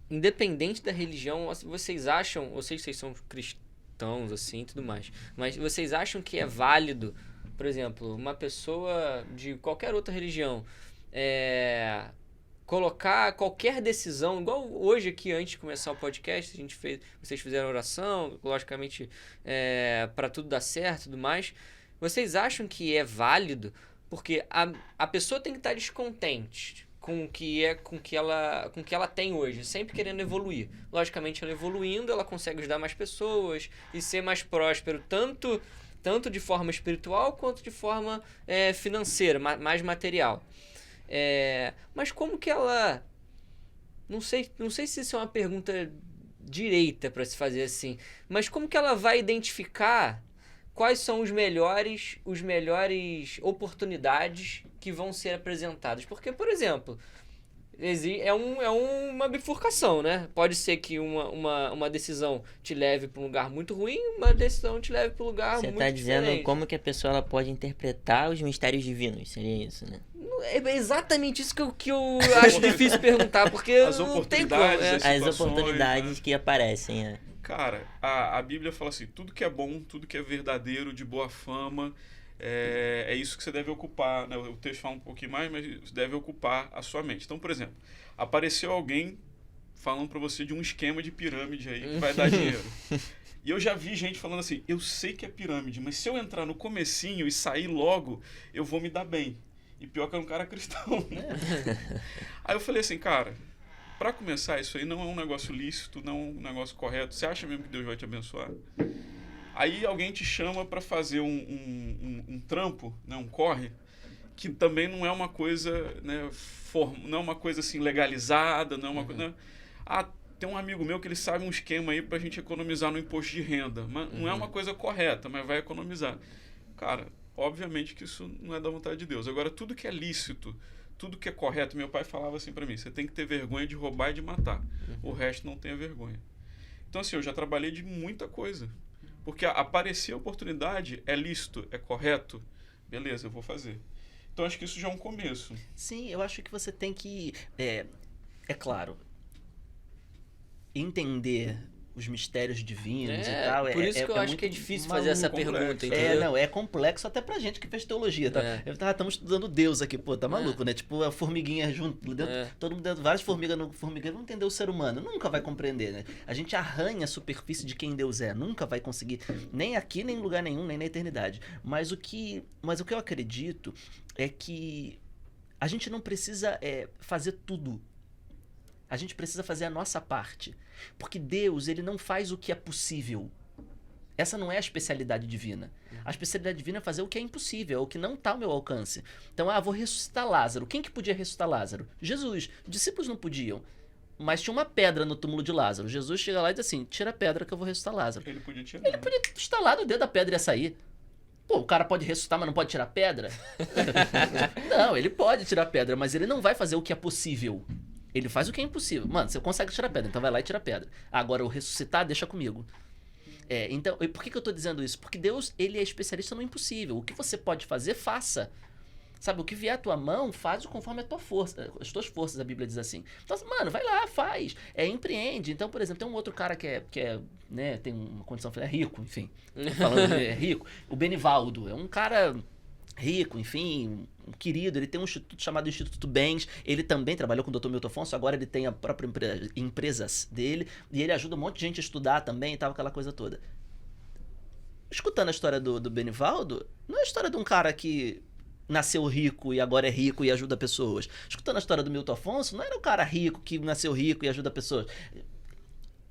independente da religião, vocês acham, eu sei que vocês são cristãos, assim, tudo mais, mas vocês acham que é válido, por exemplo, uma pessoa de qualquer outra religião, colocar qualquer decisão, igual hoje aqui, antes de começar o podcast, vocês fizeram oração, logicamente, para tudo dar certo e tudo mais. Vocês acham que é válido? Porque a pessoa tem que estar descontente com o que ela tem hoje, sempre querendo evoluir. Logicamente, ela evoluindo, ela consegue ajudar mais pessoas e ser mais próspero, tanto de forma espiritual quanto de forma financeira, mais material. Mas como que ela... Não sei se isso é uma pergunta direita para se fazer assim, mas como que ela vai identificar quais são os melhores oportunidades que vão ser apresentadas? Porque, por exemplo, É uma bifurcação, né? Pode ser que uma decisão te leve para um lugar muito ruim, uma decisão te leve para um lugar Você muito tá dizendo diferente. como que a pessoa ela pode interpretar os mistérios divinos, seria isso, né? É exatamente isso que eu acho difícil perguntar, porque As não tem como. oportunidades, É. as As situações, oportunidades né? que aparecem, é. Cara, a Bíblia fala assim, tudo que é bom, tudo que é verdadeiro, de boa fama, é isso que você deve ocupar, né? O texto fala um pouquinho mais, mas você deve ocupar a sua mente. Então, por exemplo, apareceu alguém falando para você de um esquema de pirâmide aí que vai dar dinheiro. E eu já vi gente falando assim, eu sei que é pirâmide, mas se eu entrar no comecinho e sair logo, eu vou me dar bem. E pior que é um cara cristão, né? Aí eu falei assim, cara, para começar, isso aí não é um negócio lícito, não é um negócio correto. Você acha mesmo que Deus vai te abençoar? Aí alguém te chama para fazer um trampo, né, um corre, que também não é uma coisa, né, não é uma coisa assim legalizada, não é uma coisa... Ah, tem um amigo meu que ele sabe um esquema aí pra gente economizar no imposto de renda. Mas não é uma coisa correta, mas vai economizar. Cara, obviamente que isso não é da vontade de Deus. Agora, tudo que é lícito, tudo que é correto, meu pai falava assim pra mim, você tem que ter vergonha de roubar e de matar. O resto não tenha vergonha. Então, assim, eu já trabalhei de muita coisa. Porque aparecer a oportunidade, é lícito, é correto, beleza, eu vou fazer. Então, acho que isso já é um começo. Sim, eu acho que você tem que, é claro, entender os mistérios divinos e tal. Por isso que eu acho que é muito difícil fazer essa complexo. pergunta, entendeu? É complexo até pra gente que fez teologia, tá? Estamos estudando Deus aqui, pô, tá maluco, né? Tipo, a formiguinha junto, todo mundo dentro, várias formigas no formigueiro, não entender o ser humano, nunca vai compreender, né? A gente arranha a superfície de quem Deus é, nunca vai conseguir, nem aqui, nem em lugar nenhum, nem na eternidade. Mas o que eu acredito é que a gente não precisa fazer tudo. A gente precisa fazer a nossa parte. Porque Deus, ele não faz o que é possível. Essa não é a especialidade divina. A especialidade divina é fazer o que é impossível, o que não está ao meu alcance. Então, vou ressuscitar Lázaro. Quem que podia ressuscitar Lázaro? Jesus. Os discípulos não podiam. Mas tinha uma pedra no túmulo de Lázaro. Jesus chega lá e diz assim, tira a pedra que eu vou ressuscitar Lázaro. Ele podia tirar. Ele podia estalar o dedo da pedra e ia sair. Pô, o cara pode ressuscitar, mas não pode tirar a pedra? Não, ele pode tirar a pedra, mas ele não vai fazer o que é possível. Ele faz o que é impossível. Mano, você consegue tirar a pedra, então vai lá e tira a pedra. Agora, o ressuscitar, deixa comigo. Então, e por que eu tô dizendo isso? Porque Deus, ele é especialista no impossível. O que você pode fazer, faça. Sabe, o que vier à tua mão, faz conforme a tua força. As tuas forças, a Bíblia diz assim. Então, mano, vai lá, faz. Empreende. Então, por exemplo, tem um outro cara que é né, tem uma condição, é rico, enfim. Falando é rico. O Benivaldo. É um cara rico, enfim, um querido. Ele tem um instituto chamado Instituto Bens. Ele também trabalhou com o Dr. Milton Afonso. Agora ele tem a própria empresas dele. E ele ajuda um monte de gente a estudar também e tal, aquela coisa toda. Escutando a história do Benivaldo, não é a história de um cara que nasceu rico e agora é rico e ajuda pessoas. Escutando a história do Milton Afonso, não era um cara rico que nasceu rico e ajuda pessoas.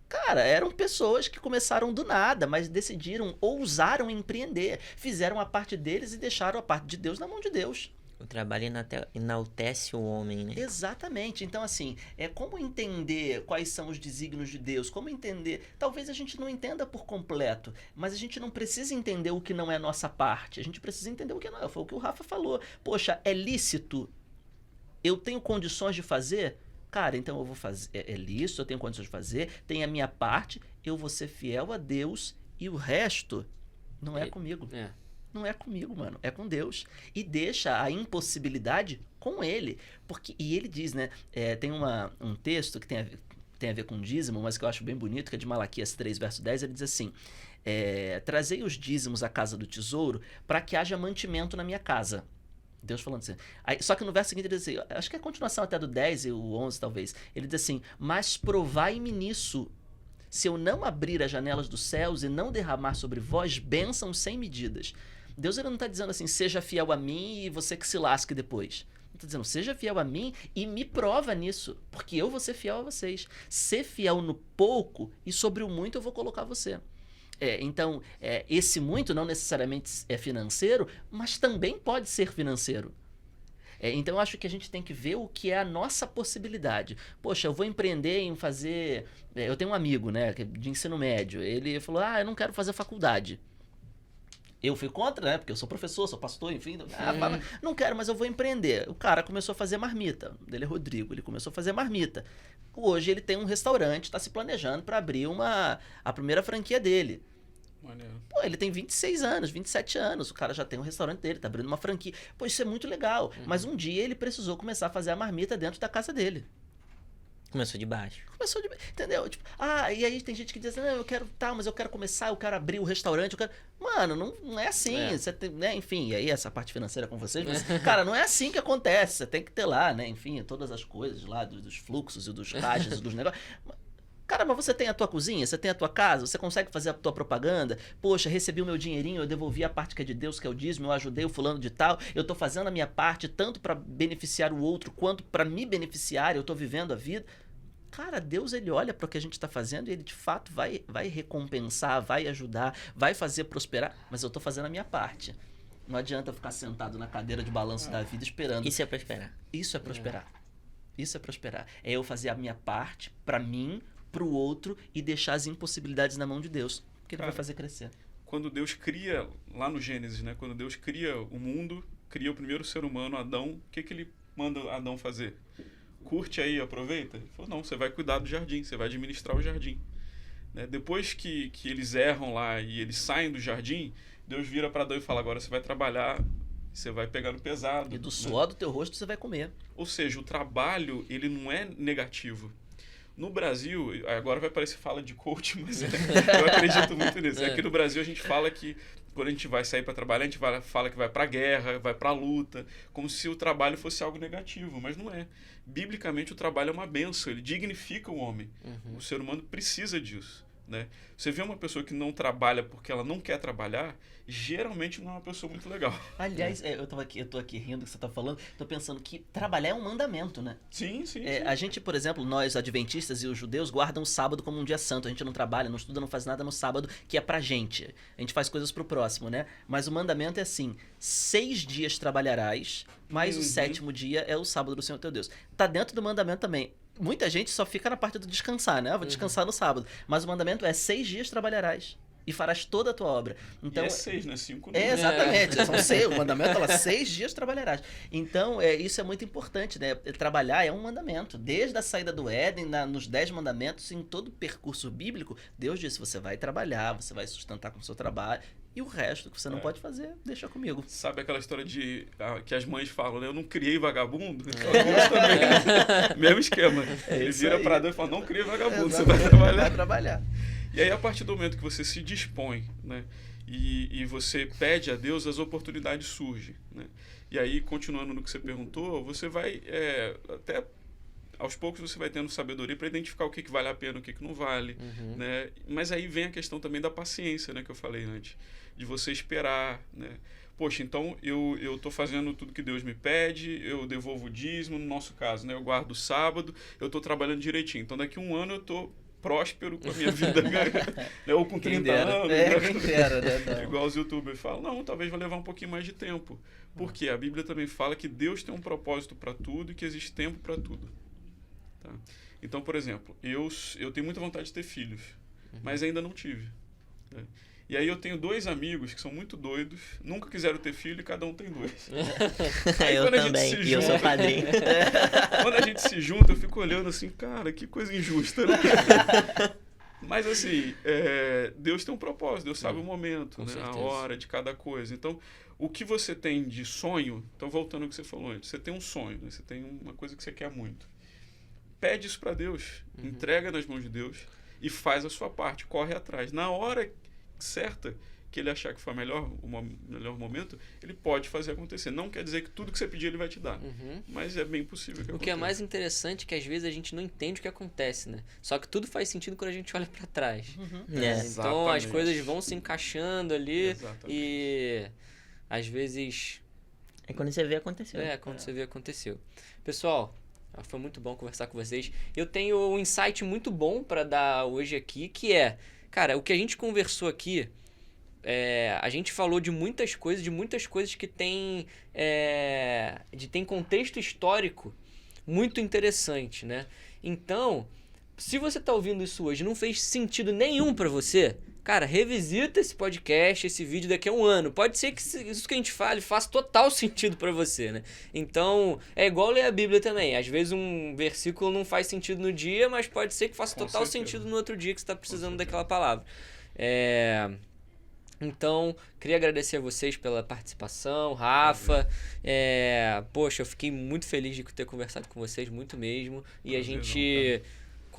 Cara, eram pessoas que começaram do nada, mas decidiram, ousaram empreender. Fizeram a parte deles e deixaram a parte de Deus na mão de Deus. O trabalho enaltece o homem, né? Exatamente. Então, assim, como entender quais são os desígnios de Deus, como entender... Talvez a gente não entenda por completo, mas a gente não precisa entender o que não é nossa parte. A gente precisa entender o que não é. Foi o que o Rafa falou. Poxa, é lícito? Eu tenho condições de fazer? Cara, então eu vou fazer. É lícito, eu tenho condições de fazer, tem a minha parte, eu vou ser fiel a Deus e o resto não é comigo. Não é comigo, mano. É com Deus. E deixa a impossibilidade com ele. E ele diz, né? Tem um texto que tem a ver com dízimo, mas que eu acho bem bonito, que é de Malaquias 3, verso 10. Ele diz assim, trazei os dízimos à casa do tesouro para que haja mantimento na minha casa. Deus falando assim. Só que no verso seguinte ele diz assim, acho que é a continuação até do 10 e o 11 talvez. Ele diz assim, mas provai-me nisso, se eu não abrir as janelas dos céus e não derramar sobre vós bênçãos sem medidas. Deus ele não está dizendo assim, seja fiel a mim e você que se lasque depois. Ele está dizendo, seja fiel a mim e me prova nisso, porque eu vou ser fiel a vocês. Ser fiel no pouco e sobre o muito eu vou colocar você. Então, esse muito não necessariamente é financeiro, mas também pode ser financeiro. Então, eu acho que a gente tem que ver o que é a nossa possibilidade. Poxa, eu vou empreender em fazer... eu tenho um amigo, né, de ensino médio. Ele falou, eu não quero fazer faculdade. Eu fui contra, né? Porque eu sou professor, sou pastor, enfim. Não quero, mas eu vou empreender. O cara começou a fazer marmita. O dele é Rodrigo, ele começou a fazer marmita. Hoje ele tem um restaurante, está se planejando para abrir a primeira franquia dele. Maneiro. Pô, ele tem 26 anos, 27 anos, o cara já tem um restaurante dele, tá abrindo uma franquia. Pô, isso é muito legal. Mas um dia ele precisou começar a fazer a marmita dentro da casa dele. Começou de baixo. Entendeu? Tipo, e aí tem gente que diz, não, mas eu quero começar, eu quero abrir o restaurante, eu quero... Mano, não é assim, você tem, né? Enfim, e aí essa parte financeira com vocês, mas, cara, não é assim que acontece, você tem que ter lá, né? Enfim, todas as coisas lá, dos fluxos e dos caixas e dos negócios. Cara, mas você tem a tua cozinha, você tem a tua casa, você consegue fazer a tua propaganda? Poxa, recebi o meu dinheirinho, eu devolvi a parte que é de Deus, que é o dízimo, eu ajudei o fulano de tal, eu tô fazendo a minha parte tanto para beneficiar o outro, quanto para me beneficiar, eu tô vivendo a vida. Cara, Deus, ele olha para o que a gente está fazendo e ele de fato vai recompensar, vai ajudar, vai fazer prosperar, mas eu tô fazendo a minha parte. Não adianta eu ficar sentado na cadeira de balanço da vida esperando. Isso é prosperar. Isso é prosperar. Isso é prosperar. É eu fazer a minha parte para mim, para o outro e deixar as impossibilidades na mão de Deus, que ele vai fazer crescer. Quando Deus cria, lá no Gênesis, né? Quando Deus cria o mundo, cria o primeiro ser humano, Adão, o que ele manda Adão fazer? Curte aí, aproveita. Ele falou, não, você vai cuidar do jardim, você vai administrar o jardim. Né? Depois que eles erram lá e eles saem do jardim, Deus vira para Adão e fala, agora você vai trabalhar, você vai pegar no pesado. E do suor do teu rosto você vai comer. Ou seja, o trabalho, ele não é negativo. No Brasil, agora vai parecer fala de coach, mas eu acredito muito nisso. Aqui no Brasil a gente fala que quando a gente vai sair para trabalhar, a gente fala que vai para a guerra, vai para a luta, como se o trabalho fosse algo negativo, mas não é. Biblicamente o trabalho é uma bênção, ele dignifica o homem. O ser humano precisa disso. Né? Você vê uma pessoa que não trabalha porque ela não quer trabalhar, geralmente não é uma pessoa muito legal. Aliás, eu tô aqui rindo do que você tá falando, tô pensando que trabalhar é um mandamento, né? Sim. A gente, por exemplo, nós adventistas e os judeus guardam o sábado como um dia santo, a gente não trabalha, não estuda, não faz nada no sábado, que é pra gente. A gente faz coisas pro próximo, né? Mas o mandamento é assim, 6 dias trabalharás, mas o 7º dia é o sábado do Senhor teu Deus. Tá dentro do mandamento também. Muita gente só fica na parte do descansar, né? Vou descansar no sábado. Mas o mandamento é 6 dias trabalharás e farás toda a tua obra. Então, e é 6, não é 5 não. Exatamente. São 6. O mandamento fala 6 dias trabalharás. Então, isso é muito importante, né? Trabalhar é um mandamento. Desde a saída do Éden, nos 10 mandamentos, em todo o percurso bíblico, Deus disse, você vai trabalhar, você vai sustentar com o seu trabalho. E o resto que você não pode fazer, deixa comigo. Sabe aquela história que as mães falam, né? Eu não criei vagabundo? Então, Deus também, mesmo esquema. Ele vira para Deus e fala, não criei vagabundo, você vai trabalhar. Vai trabalhar. E aí, a partir do momento que você se dispõe, né? E você pede a Deus, as oportunidades surgem, né? E aí, continuando no que você perguntou, você vai até... Aos poucos você vai tendo sabedoria para identificar o que vale a pena, o que não vale. Né? Mas aí vem a questão também da paciência, né, que eu falei antes. De você esperar. Né? Poxa, então eu estou fazendo tudo que Deus me pede, eu devolvo o dízimo, no nosso caso, né, eu guardo o sábado, eu estou trabalhando direitinho. Então daqui a um ano eu estou próspero com a minha vida, né? Ou com 30 anos. Quem dera, né? Igual os youtubers falam, não, talvez vai levar um pouquinho mais de tempo. Porque a Bíblia também fala que Deus tem um propósito para tudo e que existe tempo para tudo. Tá? Então, por exemplo, eu tenho muita vontade de ter filhos, mas ainda não tive. Né? E aí eu tenho 2 amigos que são muito doidos, nunca quiseram ter filho e cada um tem 2. Aí, eu também, e eu sou padrinho. Quando a gente se junta, eu fico olhando assim, cara, que coisa injusta. Né? Mas assim, Deus tem um propósito, Deus sabe o momento, né? A hora de cada coisa. Então, o que você tem de sonho, então voltando ao que você falou antes, você tem um sonho, né? Você tem uma coisa que você quer muito. Pede isso para Deus, entrega nas mãos de Deus e faz a sua parte, corre atrás. Na hora certa que ele achar que foi o melhor momento, ele pode fazer acontecer. Não quer dizer que tudo que você pedir ele vai te dar, mas é bem possível que aconteça. O que é mais interessante é que às vezes a gente não entende o que acontece, né? Só que tudo faz sentido quando a gente olha para trás. Então as coisas vão se encaixando ali e às vezes... É quando você vê, aconteceu. Quando você vê, aconteceu. Pessoal, foi muito bom conversar com vocês. Eu tenho um insight muito bom para dar hoje aqui, que é, cara, o que a gente conversou aqui, a gente falou de muitas coisas que tem contexto histórico muito interessante, né? Então, se você está ouvindo isso hoje e não fez sentido nenhum para você, cara, revisita esse podcast, esse vídeo daqui a um ano. Pode ser que isso que a gente fale faça total sentido pra você, né? Então, é igual ler a Bíblia também. Às vezes um versículo não faz sentido no dia, mas pode ser que faça total sentido no outro dia que você tá precisando daquela palavra. Então, queria agradecer a vocês pela participação, Rafa. Poxa, eu fiquei muito feliz de ter conversado com vocês, muito mesmo. E a gente,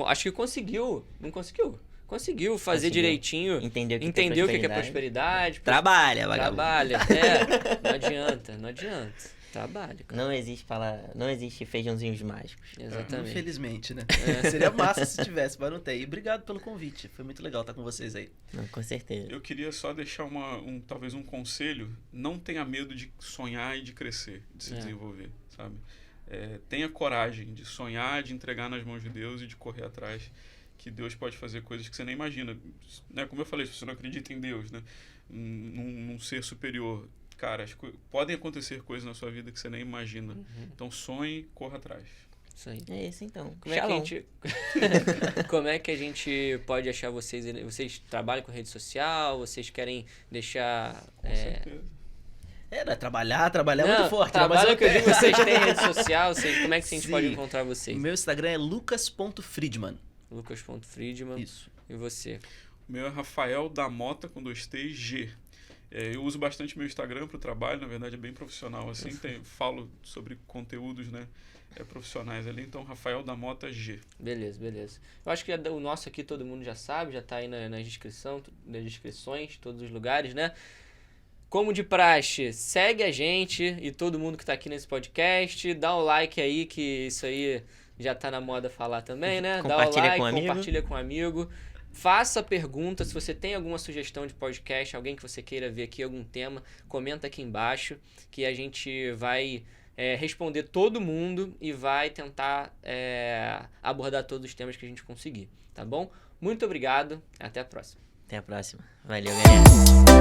acho que conseguiu, não conseguiu? Conseguiu fazer direitinho. Entendeu o que é prosperidade. Trabalha, vagabundo. Trabalha, não adianta. Trabalha, cara. Não existe feijãozinhos mágicos. Exatamente. Infelizmente, né? Seria massa se tivesse, mas não tem. E obrigado pelo convite. Foi muito legal estar com vocês aí. Não, com certeza. Eu queria só deixar talvez um conselho. Não tenha medo de sonhar e de crescer, de se desenvolver, sabe? Tenha coragem de sonhar, de entregar nas mãos de Deus e de correr atrás, que Deus pode fazer coisas que você nem imagina. Né? Como eu falei, se você não acredita em Deus, né? Num ser superior, cara, podem acontecer coisas na sua vida que você nem imagina. Então sonhe, corra atrás. Isso aí. É isso então. Como é que a gente pode achar vocês? Vocês trabalham com rede social? Vocês querem deixar... Com certeza. Trabalhar é muito forte. Trabalho que eu digo, vocês têm rede social? Como é que a gente pode encontrar vocês? O meu Instagram é lucas.friedman. Lucas.friedman. Isso. E você? O meu é Rafael da Mota, com 2 T's, G. Eu uso bastante meu Instagram para o trabalho, na verdade é bem profissional assim, falo sobre conteúdos, né, profissionais ali, então Rafael da Mota G. Beleza. Eu acho que o nosso aqui todo mundo já sabe, já está aí nas descrições, todos os lugares, né? Como de praxe, segue a gente e todo mundo que está aqui nesse podcast, dá o like aí, que isso aí já tá na moda falar também, né? Dá o like, compartilha com um amigo. Faça pergunta, se você tem alguma sugestão de podcast, alguém que você queira ver aqui, algum tema, comenta aqui embaixo, que a gente vai responder todo mundo e vai tentar abordar todos os temas que a gente conseguir, tá bom? Muito obrigado, até a próxima. Até a próxima. Valeu, galera.